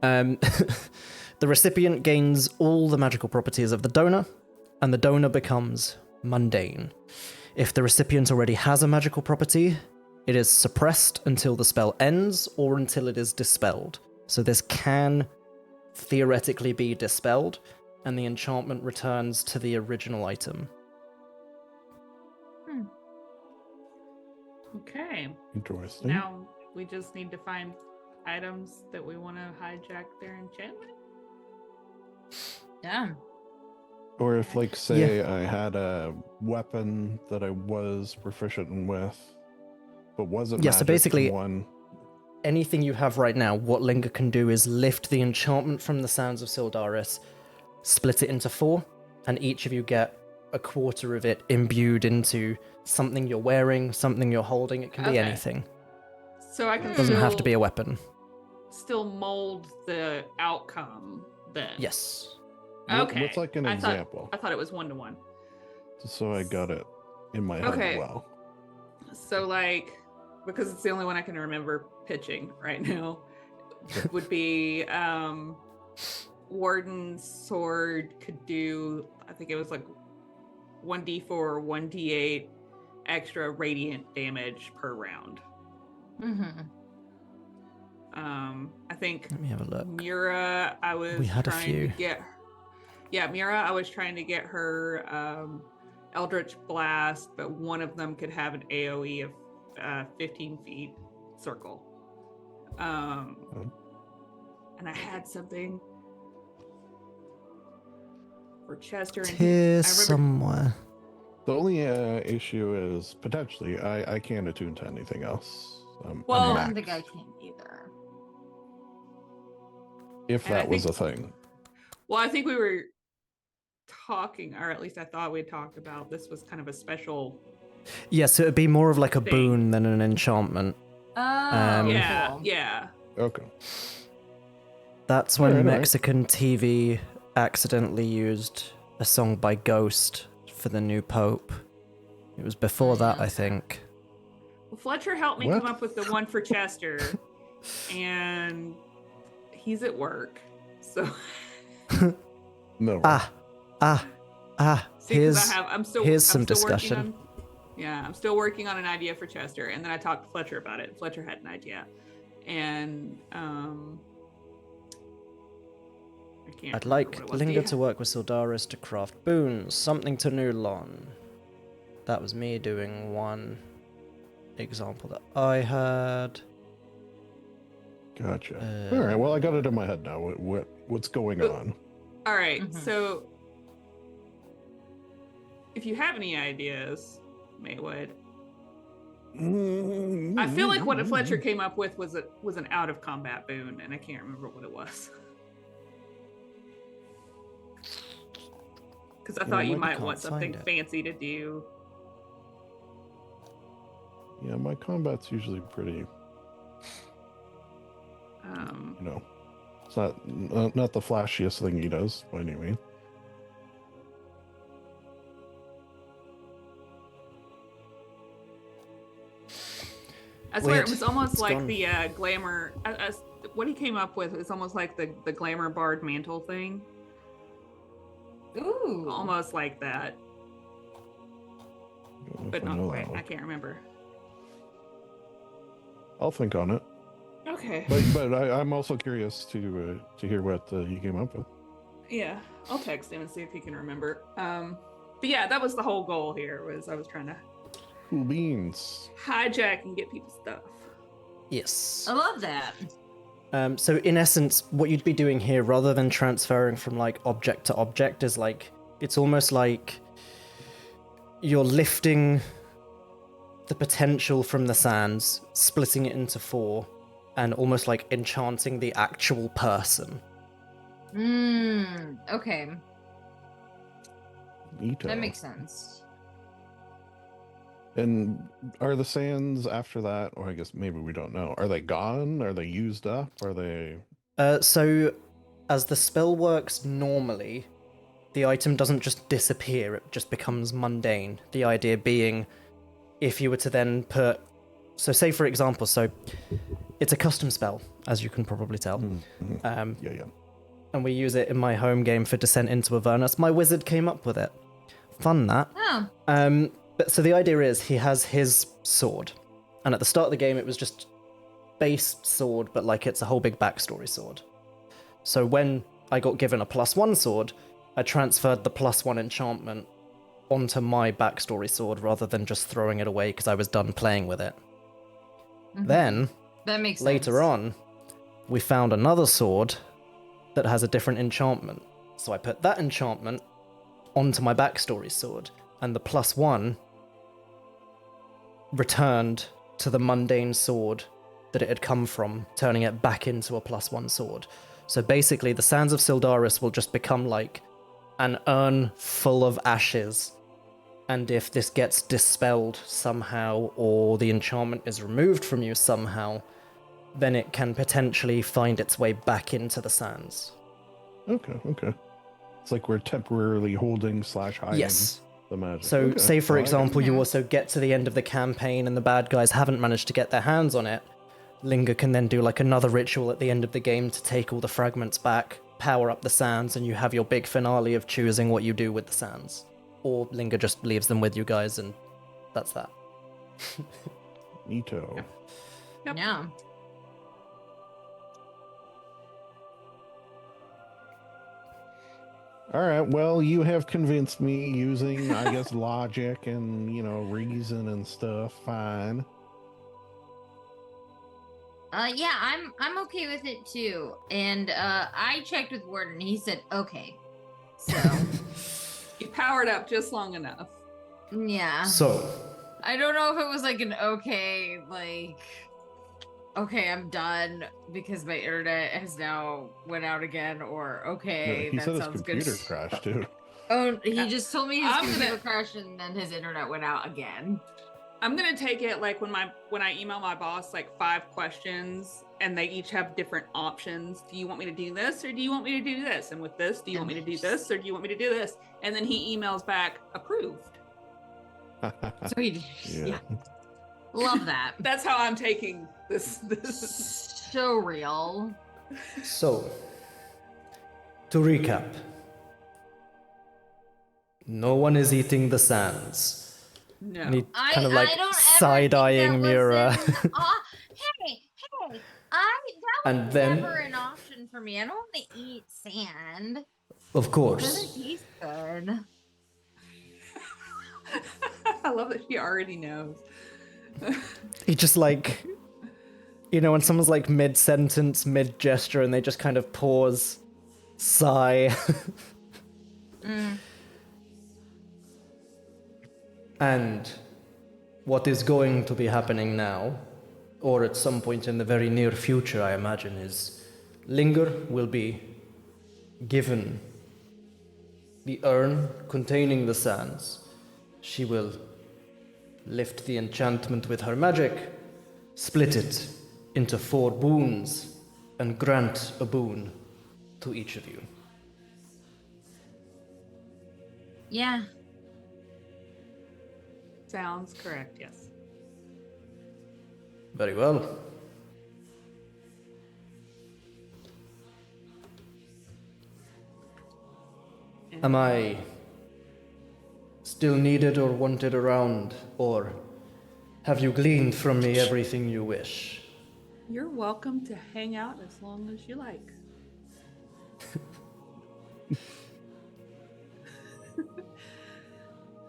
The recipient gains all the magical properties of the donor, and the donor becomes mundane. If the recipient already has a magical property, it is suppressed until the spell ends, or until it is dispelled. So this can theoretically be dispelled, and the enchantment returns to the original item. Okay. Interesting. Now we just need to find items that we want to hijack their enchantment. Done. Or if, like, say I had a weapon that I was proficient with, but wasn't Yeah, so magic basically, one. anything you have right now, what Linger can do is lift the enchantment from the Sands of Syldaris, split it into 4, and each of you get a quarter of it imbued into something you're wearing, something you're holding. It can be anything. So I can It doesn't have to be a weapon. Still mold the outcome then. Yes. Okay. What's like an example? I thought it was 1-to-1. Just so I got it in my head as well. So, like, because it's the only one I can remember pitching right now, would be Warden's sword could do, I think it was like 1d4 or 1d8 extra radiant damage per round. I think Let me have a look. Mira, I was We had a trying few. to get. Yeah, Mira, I was trying to get her Eldritch Blast, but one of them could have an AoE of 15 feet circle. And I had something for Chester. And Here somewhere. The only issue is potentially I can't attune to anything else. Well, I I'm don't think I maxed, can either. if And I that was think- a thing. Well, I think we were talking, or at least I thought we had talked about this was kind of a special Yeah, so it'd be more of like a thing. boon than an enchantment. Yeah, Cool. yeah. Okay. That's when Alright. Mexican TV accidentally used a song by Ghost for the new Pope. It was before that, I think. Well, Fletcher helped me What? come up with the one for Chester, and he's at work, so. No. See, 'cause Here's I'm still some still discussion. I'm still working on an idea for Chester, and then I talked to Fletcher about it. Fletcher had an idea, and I can't. I'd remember like what it was. Linga to work with Syldaris to craft boons, something to Nulon. That was me doing one example that I had. Gotcha. All right. Well, I got it in my head now. What's going on? All right, Mhm. so if you have any ideas, Maywood, I feel like what Fletcher came up with was an out of combat boon, and I can't remember what it was. Because I thought you maybe might can't want something find it. fancy to do. Yeah, my combat's usually pretty. You know, it's not the flashiest thing he does by any means. I swear Weird. it was almost It's like gone. the glamour. What he came up with is almost like the glamour bard mantle thing. Ooh. Almost like that, I don't know but if I not know quite. that one. I can't remember. I'll think on it. Okay. But I'm also curious to hear what you came up with. Yeah, I'll text him and see if he can remember. But yeah, that was the whole goal here. Was I was trying to Cool beans. hijack and get people's stuff. Yes. I love that. So in essence, what you'd be doing here, rather than transferring from like object to object, is like it's almost like you're lifting the potential from the sands, splitting it into 4, and almost like enchanting the actual person. Okay. Neato. That makes sense. And are the sands after that, or I guess maybe we don't know, are they gone? Are they used up? Are they... So as the spell works normally, the item doesn't just disappear, it just becomes mundane. The idea being, if you were to then put... So say for example, so it's a custom spell, as you can probably tell. Yeah. And we use it in my home game for Descent into Avernus. My wizard came up with it. Fun, that. Oh. But so the idea is he has his sword. And at the start of the game, it was just base sword, but like it's a whole big backstory sword. So when I got given a +1 sword, I transferred the +1 enchantment onto my backstory sword rather than just throwing it away because I was done playing with it. Then, That makes sense. later on, we found another sword that has a different enchantment. So I put that enchantment onto my backstory sword, and the +1 returned to the mundane sword that it had come from, turning it back into a +1 sword. So basically, the Sands of Syldaris will just become like an urn full of ashes, and if this gets dispelled somehow, or the enchantment is removed from you somehow, then it can potentially find its way back into the sands. Okay. It's like we're temporarily holding / hiding Yes. the magic. So, Okay. say for I like it. example, you also get to the end of the campaign and the bad guys haven't managed to get their hands on it. Linga can then do like another ritual at the end of the game to take all the fragments back, power up the sands, and you have your big finale of choosing what you do with the sands. Or Linga just leaves them with you guys, and that's that. Neato. Yep. Yeah. All right. Well, you have convinced me using, I guess, logic and reason and stuff. Fine. Yeah, I'm okay with it too. And I checked with Warden. He said okay. So You powered up just long enough. yeah. So, I don't know if it was like an okay, like okay, I'm done because my internet has now went out again, or okay, He that said his sounds computer good. crashed too. Oh, he just told me his I'm computer gonna- crashed and then his internet went out again. I'm gonna take it like when I email my boss like 5 questions and they each have different options. Do you want me to do this or do you want me to do this? And with this, do you want me to do this or do you want me to do this? And then he emails back approved. So he yeah. Love that. That's how I'm taking this. So real. So, to recap, no one is eating the sands. No. And he I kind of like don't ever side-eyeing think that Mira. was hey, that And was then- never an option for me. I don't want to eat sand. Of It course. doesn't taste good. I love that he already knows. He just like, you know, when someone's like mid-sentence, mid-gesture, and they just kind of pause, sigh. And what is going to be happening now, or at some point in the very near future, I imagine, is Linger will be given the urn containing the sands. She will lift the enchantment with her magic, split it into 4 boons, and grant a boon to each of you. Yeah. Sounds correct, yes. Very well. Am I still needed or wanted around, or have you gleaned from me everything you wish? You're welcome to hang out as long as you like.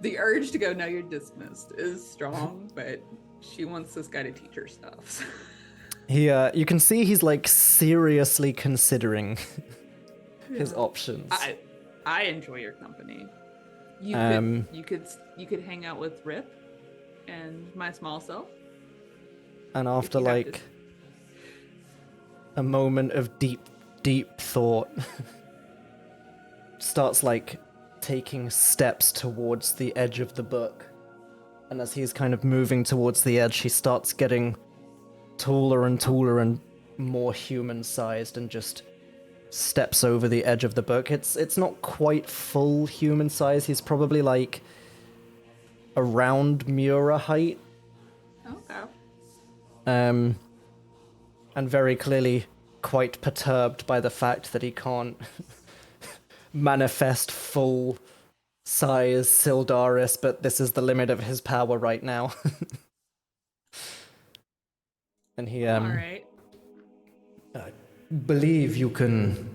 The urge to go, no, you're dismissed is strong, but she wants this guy to teach her stuff. He, you can see he's like seriously considering his options. I enjoy your company. You could hang out with Rip and my small self. And after you have like to- a moment of deep thought, starts like taking steps towards the edge of the book. And as he's kind of moving towards the edge, he starts getting taller and more human-sized, and just steps over the edge of the book. It's not quite full human size. He's probably like around Mura height. Okay. And very clearly quite perturbed by the fact that he can't manifest full size Syldaris, but this is the limit of his power right now. And he All right. believe you can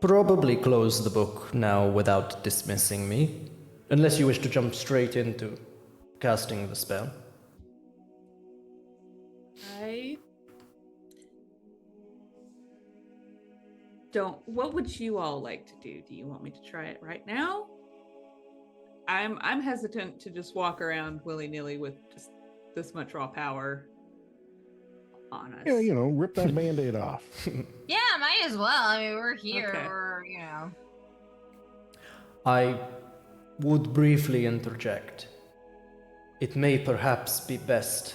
probably close the book now without dismissing me, unless you wish to jump straight into casting the spell. I don't. What would you all like to do? Do you want me to try it right now? I'm hesitant to just walk around willy-nilly with just this much raw power on us. Yeah, you know, rip that band-aid off. Yeah, might as well. I mean, we're here. Okay. We're, you know. I would briefly interject. It may perhaps be best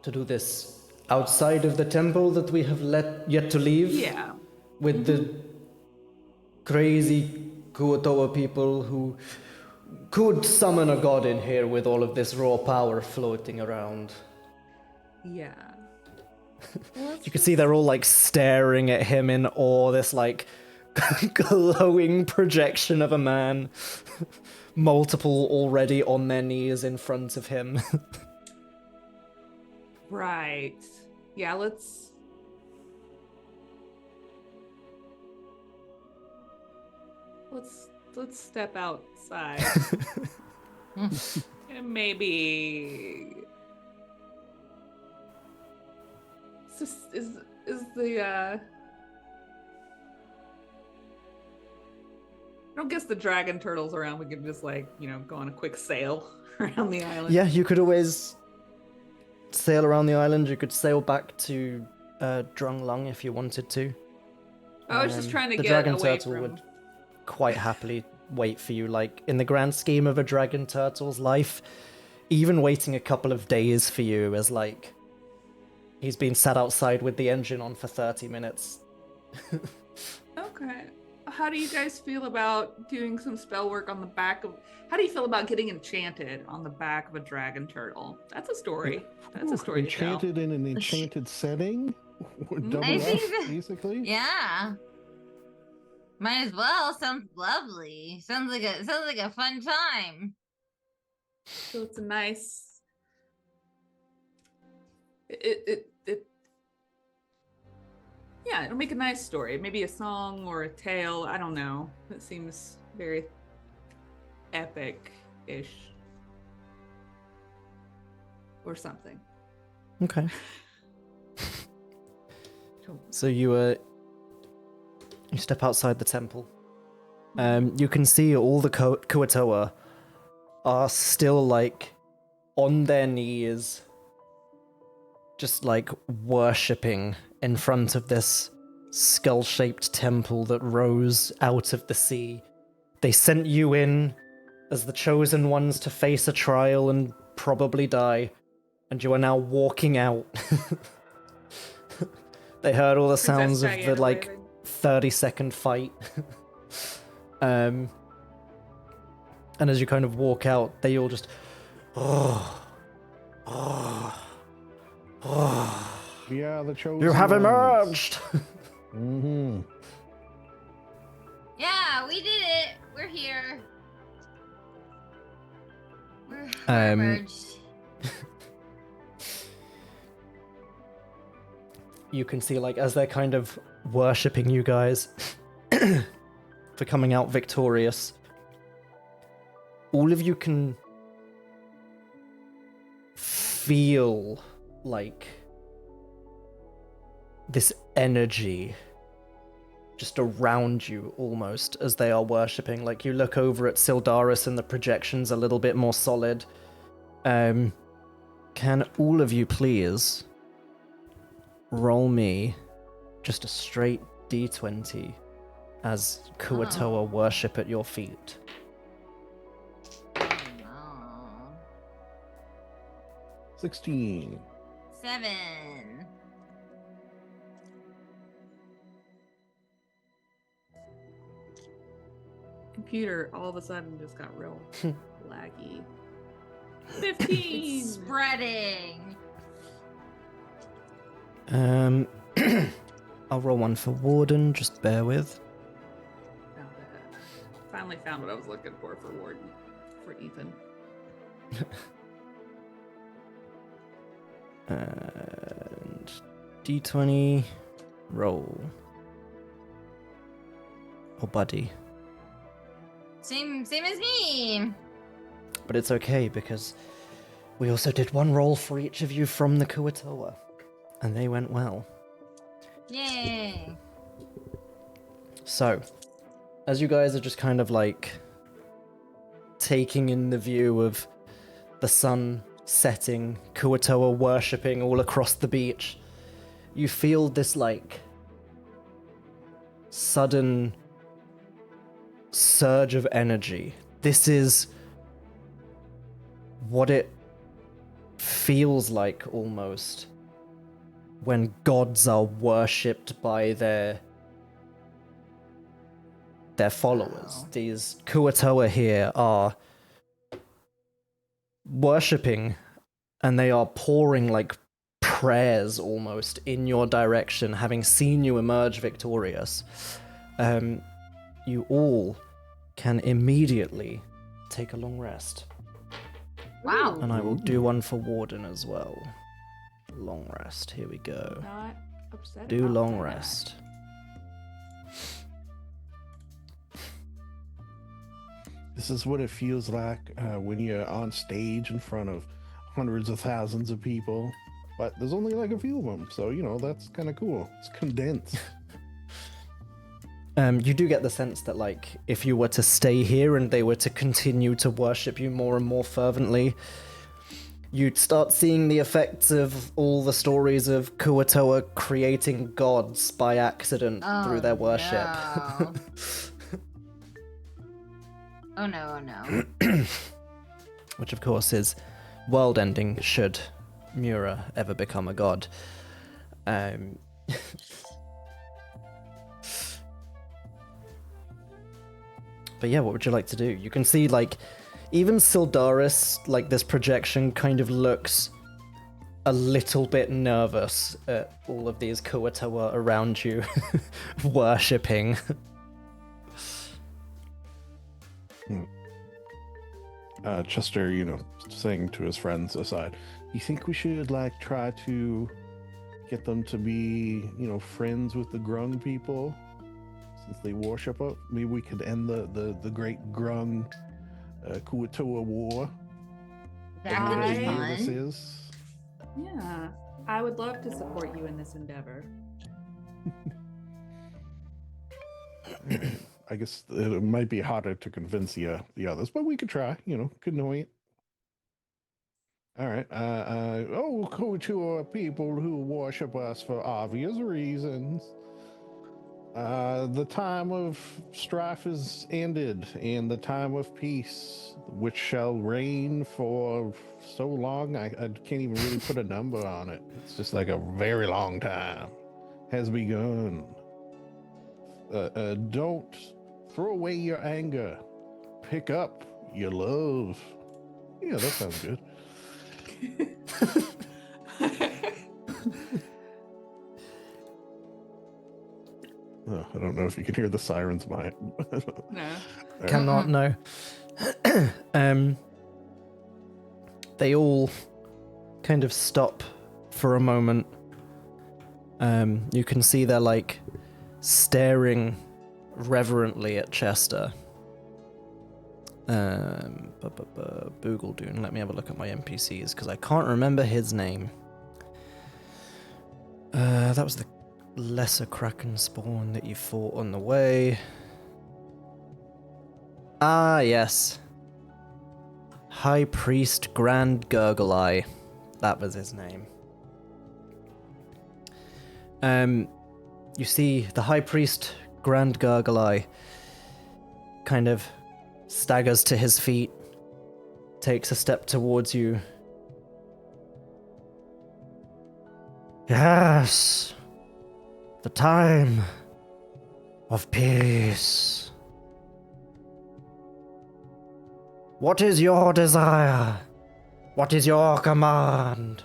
to do this outside of the temple that we have yet to leave. Yeah. With the crazy Kuotoa people who could summon a god in here with all of this raw power floating around. Yeah. You can see they're all like staring at him in awe, this like glowing projection of a man. Multiple already on their knees in front of him. Right. Yeah, let's step outside. And maybe is the I don't guess the dragon turtles around. We could just like, you know, go on a quick sail around the island. Yeah, you could always sail around the island. You could sail back to Drunglung if you wanted to. I was just trying to the get dragon away turtle from. would quite happily wait for you. Like, in the grand scheme of a dragon turtle's life, even waiting a couple of days for you is like, he's been sat outside with the engine on for 30 minutes. Okay. How do you guys feel about doing some spell work on the back of... How do you feel about getting enchanted on the back of a dragon turtle? That's a story. That's a story to tell. Enchanted in an enchanted setting? Double I think up, that- basically? Yeah. Might as well. Sounds lovely. Sounds like a fun time. So it's a nice... Yeah, it'll make a nice story. Maybe a song or a tale. I don't know. It seems very epic-ish. Or something. Okay. So you step outside the temple. You can see all the Kuatoa are still like on their knees, just like worshipping in front of this skull-shaped temple that rose out of the sea. They sent you in as the chosen ones to face a trial and probably die, and you are now walking out. They heard all the sounds of the like 30-second fight. And as you kind of walk out, they all just We are the chosen you have ones. emerged. Mm-hmm. Yeah, we did it. We're here. We're emerged. You can see, like, as they're kind of worshipping you guys for coming out victorious, all of you can feel like this energy just around you almost as they are worshipping. Like, you look over at Syldaris and the projection's a little bit more solid. Can all of you please roll me just a straight d20 as Kuatoa worship at your feet? Oh. 16. 7. Computer all of a sudden just got real laggy. 15! Spreading. I'll roll one for Warden, just bear with. Found it. Finally found what I was looking for Warden. For Ethan. And d20, roll. Oh, buddy. Same as me. But it's okay, because we also did one roll for each of you from the Kuatoa, and they went well. Yay. So, as you guys are just kind of like taking in the view of the sun setting, Kuatoa worshipping all across the beach, you feel this like sudden surge of energy. This is what it feels like almost when gods are worshipped by their followers. Wow. These Kuatoa here are worshipping, and they are pouring like prayers almost in your direction, having seen you emerge victorious. You all can immediately take a long rest. Wow. And I will do one for Warden as well. Long rest, here we go. Not upset Do about long that. rest. This is what it feels like when you're on stage in front of hundreds of thousands of people, but there's only like a few of them, so you know that's kind of cool. It's condensed. You do get the sense that, like, if you were to stay here and they were to continue to worship you more and more fervently, you'd start seeing the effects of all the stories of Kuatoa creating gods by accident through their worship. No. Oh no, oh no. Which, of course, is world-ending should Mura ever become a god. But yeah, what would you like to do? You can see, like, even Syldaris, like, this projection kind of looks a little bit nervous at all of these Kuatoa around you worshipping. Chester, saying to his friends aside, you think we should, like, try to get them to be, friends with the Grung people? Since they worship up, maybe we could end the great Grung Kuatoa War. That could be Year this fun. is. Yeah, I would love to support you in this endeavor. I guess it might be harder to convince the others, but we could try. Could annoy it. All right. Kuatoa people who worship us for obvious reasons. The time of strife is ended, and the time of peace, which shall reign for so long, I can't even really put a number on it. It's just like a very long time, has begun. Don't throw away your anger. Pick up your love. Yeah, that sounds good. I don't know if you can hear the sirens by it. No. Cannot know. They all kind of stop for a moment. You can see they're like staring reverently at Chester. Boogledoon. Let me have a look at my NPCs because I can't remember his name. That was the lesser Kraken spawn that you fought on the way. Ah, yes. High Priest Grand Gurgle Eye. That was his name. You see the High Priest Grand Gurgle Eye kind of staggers to his feet, takes a step towards you. Yes, the time of peace. What is your desire? What is your command?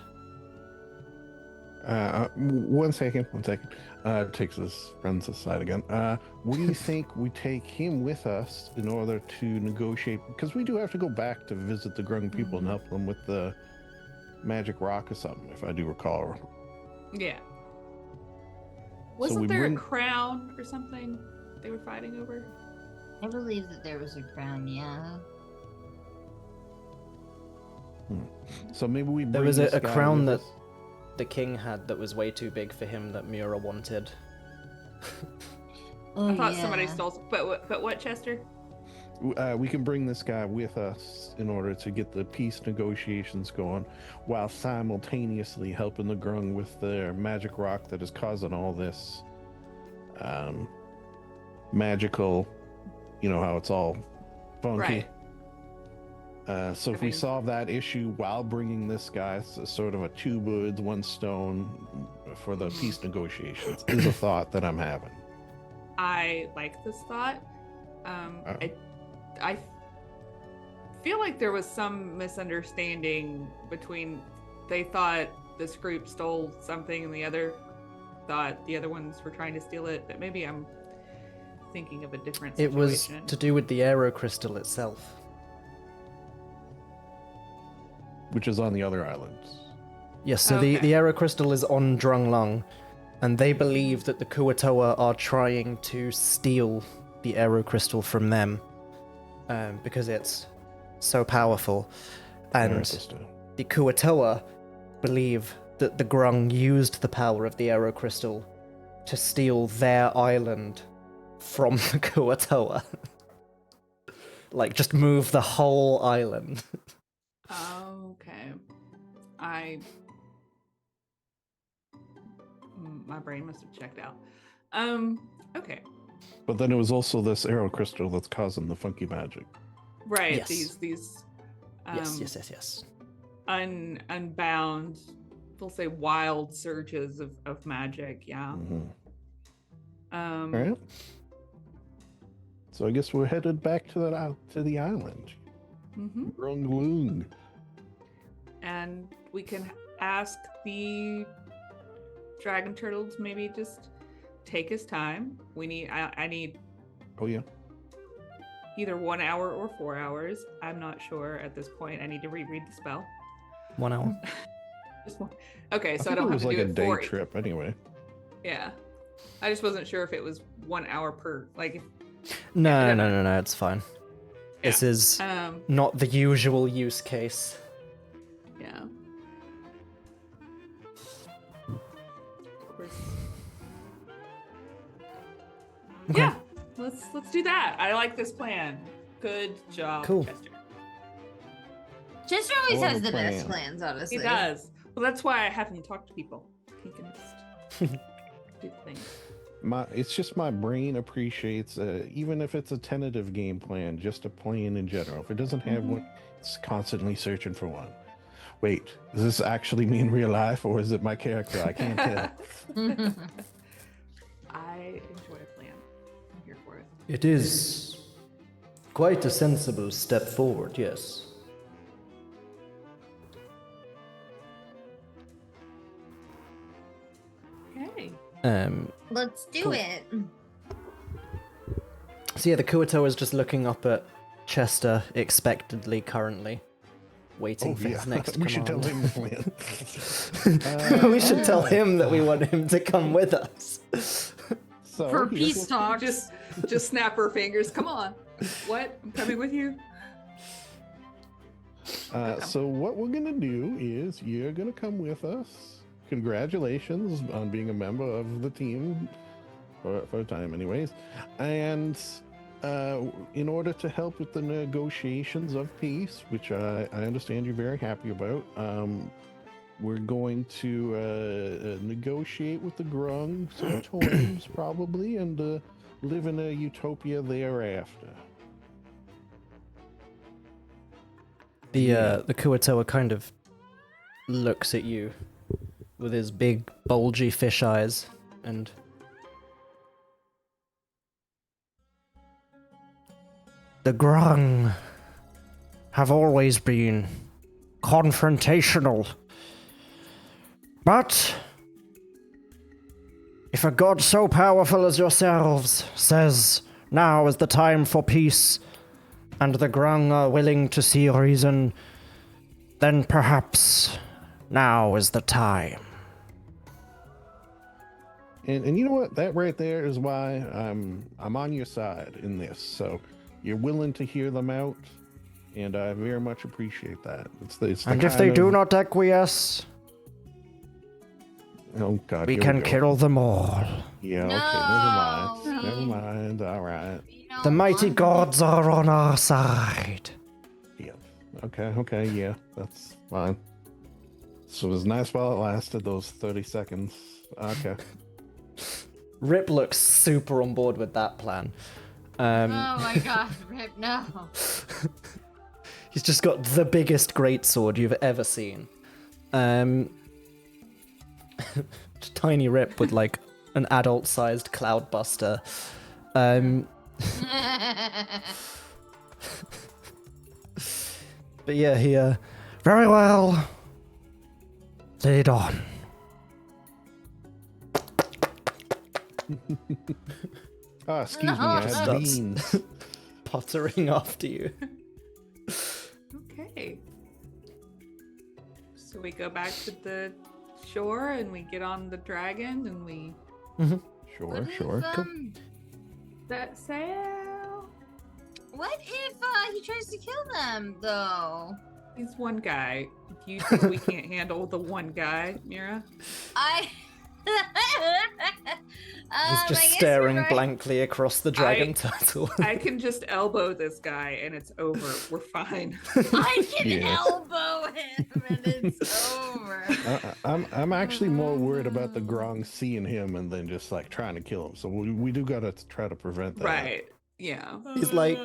One second. Takes his friends aside again. What do you think we take him with us in order to negotiate? Because we do have to go back to visit the Grung people and help them with the magic rock or something, if I do recall. Yeah. So Wasn't we there bring- a crown or something they were fighting over? I believe that there was a crown, yeah. So maybe we bring There was a this guy crown with that us. the king had that was way too big for him that Mura wanted. Oh, I thought yeah. somebody stole. But what, Chester? We can bring this guy with us in order to get the peace negotiations going, while simultaneously helping the Grung with their magic rock that is causing all this magical. You know how it's all funky. Right. So if we solve that issue while bringing this guy, it's sort of a two birds, one stone for the peace negotiations, is a thought that I'm having. I like this thought. I feel like there was some misunderstanding between. They thought this group stole something, and the other thought the other ones were trying to steal it. But maybe I'm thinking of a different It situation. was to do with the aero crystal itself. Which is on the other islands. Yes, so Okay. the aero crystal is on Drunglung, and they believe that the Kuatoa are trying to steal the aero crystal from them because it's so powerful. And the Kuatoa believe that the Grung used the power of the aero crystal to steal their island from the Kuatoa. Like, just move the whole island. Okay. My brain must have checked out. Okay. But then it was also this arrow crystal that's causing the funky magic. Right. Yes. These Yes. unbound, we'll say wild surges of magic. Yeah. All right. So I guess we're headed back to the island. Grung. And we can ask the dragon turtle to maybe just take his time. I need Oh yeah. either 1 hour or 4 hours. I'm not sure at this point. I need to reread the spell. 1 hour. Just one. Okay, so I think don't it have was to like do a it day for trip anyway. Yeah. I just wasn't sure if it was 1 hour per No, it's fine. Yeah. This is not the usual use case. Yeah. Of course. Okay. Yeah. Let's do that. I like this plan. Good job, Cool. Chester. Chester always Oh, has the best plan. plans, honestly. He does. Well, that's why I have him talk to people. He can just do things. It's just my brain appreciates, even if it's a tentative game plan, just a plan in general. If it doesn't have one, it's constantly searching for one. Wait, does this actually mean real life, or is it my character? I can't tell. I enjoy a plan. I'm here for it. It is quite a sensible step forward, yes. Okay. Let's do Cool. it. So yeah, the Kuato is just looking up at Chester expectantly currently, waiting for his next we should tell command. him the plan. We should tell him that we want him to come with us. So For here's peace what- talks. Just snap her fingers. Come on. What? I'm coming with you. So what we're gonna do is you're gonna come with us. Congratulations on being a member of the team for a time, anyways. And in order to help with the negotiations of peace, which I understand you're very happy about, we're going to negotiate with the Grung some terms, probably, and live in a utopia thereafter. The Kuatoa kind of looks at you with his big, bulgy fish eyes, and the Grung have always been confrontational. But if a god so powerful as yourselves says now is the time for peace, and the Grung are willing to see reason, then perhaps now is the time. And you know what? That right there is why I'm on your side in this. So you're willing to hear them out, and I very much appreciate that. It's the And if kind they of- do not acquiesce, oh God, we here can go. kill them all. Yeah, No. okay, never mind. All right. You don't The mighty want- gods are on our side. Yeah. Okay, yeah, that's fine. So it was nice while it lasted, those 30 seconds. Okay. Rip looks super on board with that plan. Oh my god, Rip, no. He's just got the biggest greatsword you've ever seen. Tiny Rip with like an adult-sized cloudbuster. But yeah, he very well. Lead on. Excuse me, I No. had Stops. beans. Pottering after you. Okay. So we go back to the shore and we get on the dragon and we Sure, What sure. if, set sail. what if he tries to kill them, though? He's one guy. Do you think we can't handle the one guy, Mira? I. He's I just guess staring you're right. blankly across the dragon turtle. I can just elbow this guy and it's over. We're fine. I can Yeah. elbow him and it's over. I'm actually more worried about the Grong seeing him and then just like trying to kill him. So we do gotta try to prevent that. Right. Yeah. He's like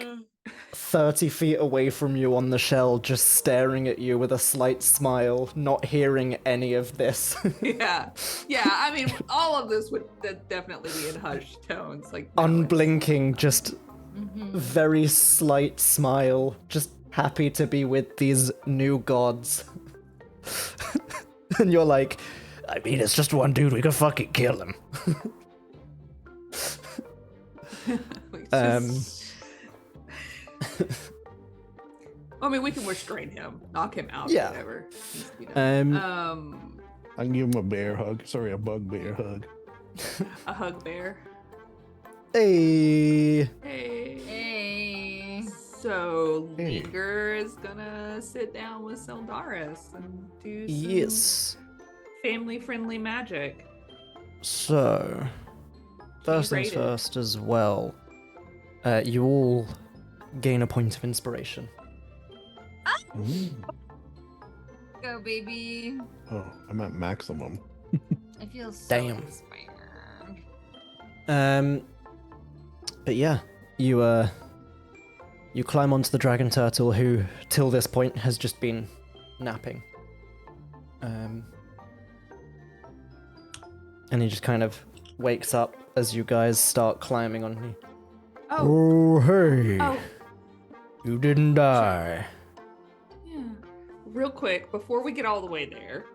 30 feet away from you on the shell, just staring at you with a slight smile, not hearing any of this. Yeah. I mean, all of this would definitely be in hushed tones, like no, Unblinking, just very slight smile, just happy to be with these new gods. And you're like, I mean, it's just one dude, we could fucking kill him. I mean, we can restrain him, knock him out, Yeah. whatever needs to be done. I can give him a bear hug. Sorry, a bugbear hug. A hug bear. Hey. Hey. So Linger is gonna sit down with Syldaris and do some Yes. family-friendly magic. So, first things rated. first as well. You all gain a point of inspiration. Go, baby. Oh, I'm at maximum. I feel so Damn. inspired. But yeah, you climb onto the dragon turtle, who till this point has just been napping. And he just kind of wakes up as you guys start climbing on him. Oh, hey. Oh. You didn't die. Yeah. Real quick, before we get all the way there,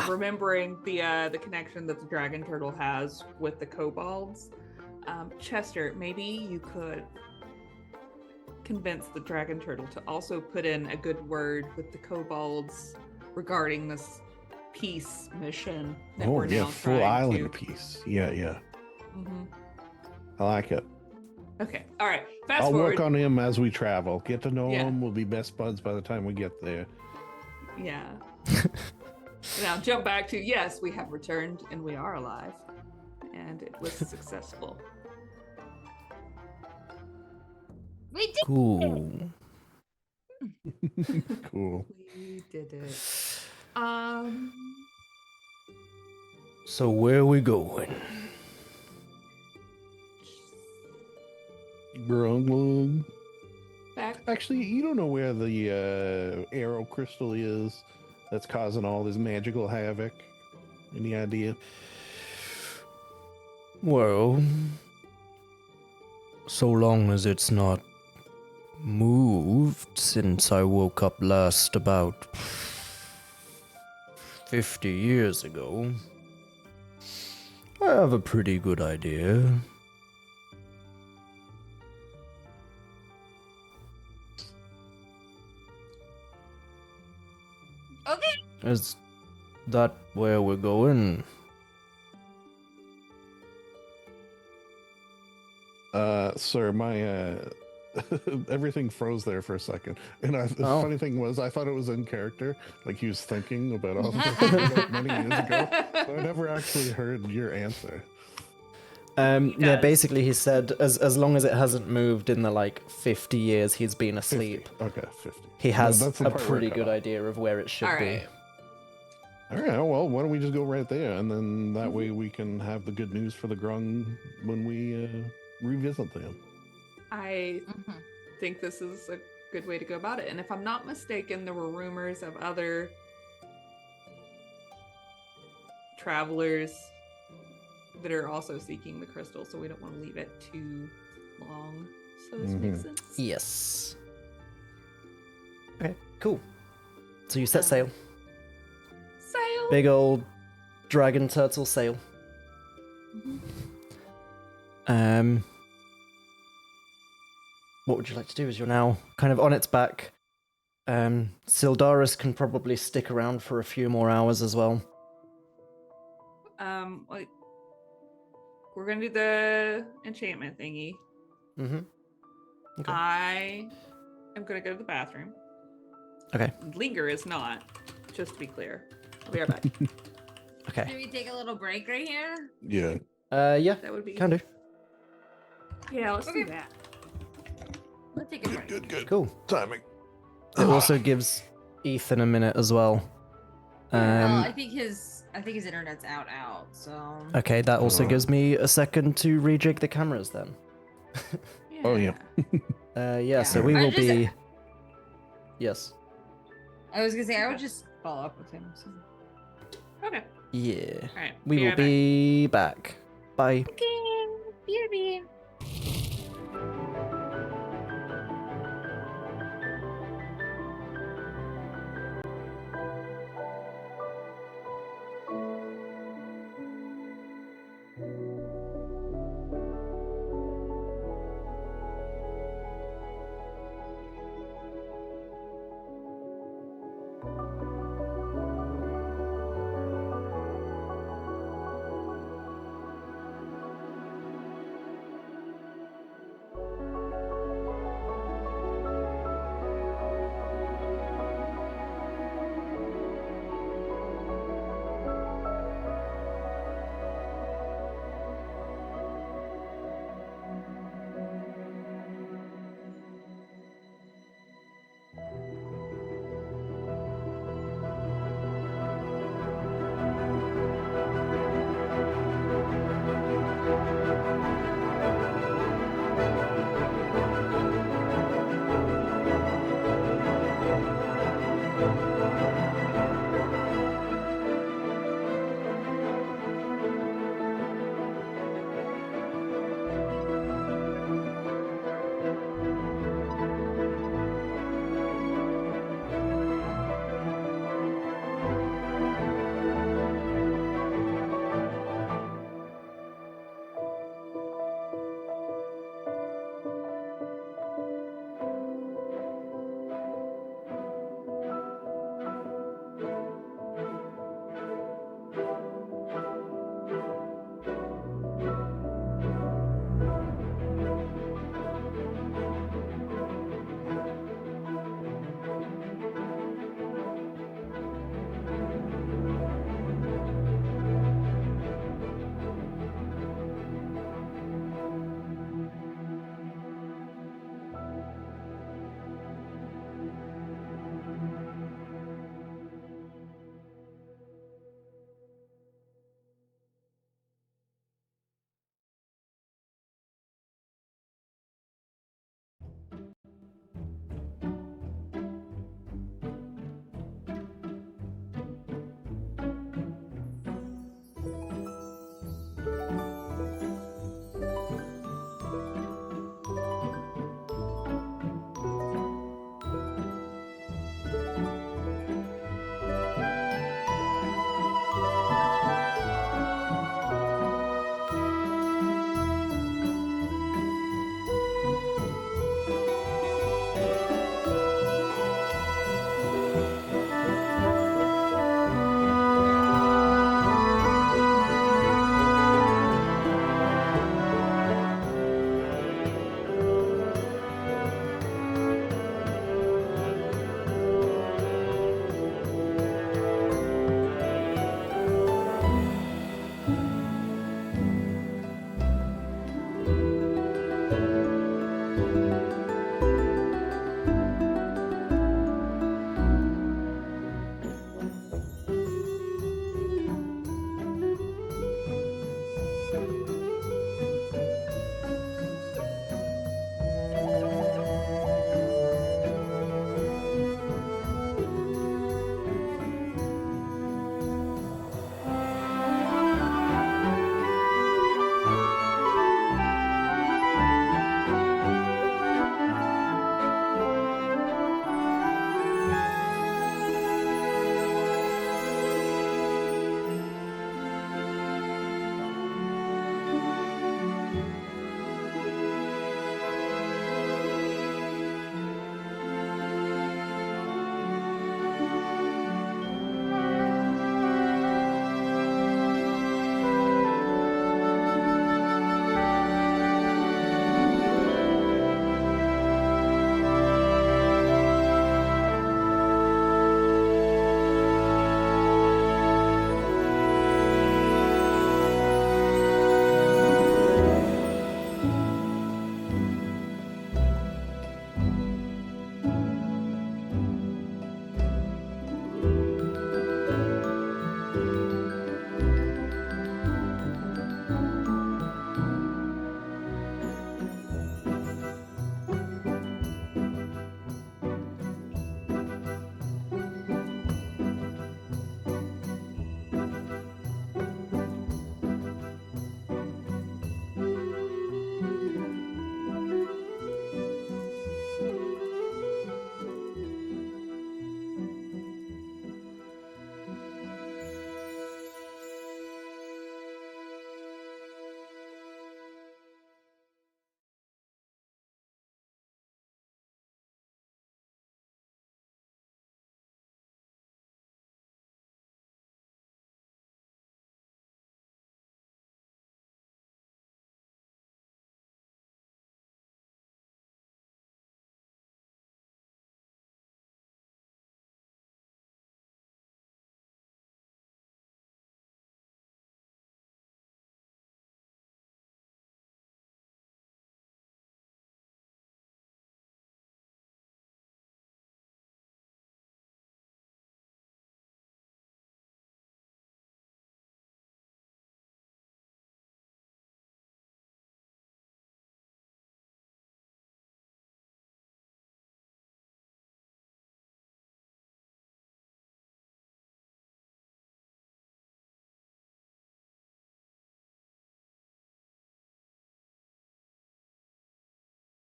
remembering the connection that the dragon turtle has with the kobolds, Chester, maybe you could convince the dragon turtle to also put in a good word with the kobolds regarding this peace mission that we're now full trying island to. piece. Yeah. Mm-hmm. I like it. Okay, all right. Fast I'll forward. work on him as we travel. Get to know Yeah. him. We'll be best buds by the time we get there. Yeah. Now jump back to yes, we have returned and we are alive, and it was successful. We did. Cool. Cool. We did it. So where are we going? Grung. Back. Actually, you don't know where the arrow crystal is that's causing all this magical havoc. Any idea? Well, so long as it's not moved since I woke up last about 50 years ago, I have a pretty good idea. Okay. Is that where we're going? Sir, my everything froze there for a second. And the funny thing was, I thought it was in character, like he was thinking about all the things many years ago. So I never actually heard your answer. Yeah, basically he said as long as it hasn't moved in the 50 years he's been asleep, 50. Okay, 50. he has That's the a part where pretty it cut good off. idea of where it should All be. right. All right, well, why don't we just go right there, and then that way we can have the good news for the Grung when we revisit them. I think this is a good way to go about it. And if I'm not mistaken, there were rumors of other travelers that are also seeking the crystal, so we don't want to leave it too long. So this makes sense. Yes. Okay, cool. So you set sail. Sail. Big old dragon turtle sail. What would you like to do as you're now kind of on its back? Syldaris can probably stick around for a few more hours as well. Like, we're gonna do the enchantment thingy. Mm-hmm. Okay. I am gonna go to the bathroom. Okay. Linger is not, just to be clear. I'll be right back. Okay. Should we take a little break right here? Yeah. Yeah, That would be can do. Yeah, let's do that. Let's take a break. Good. Cool. Timing. It also gives Ethan a minute as well. Well, I think his internet's out. So Okay, that also gives me a second to rejig the cameras then. Yeah. Oh, yeah. Yeah, so we I will just- be. Yes. I was gonna say I would just follow up with him. So. Okay. Yeah. All right. We will back. be back. Bye. Okay, BRB.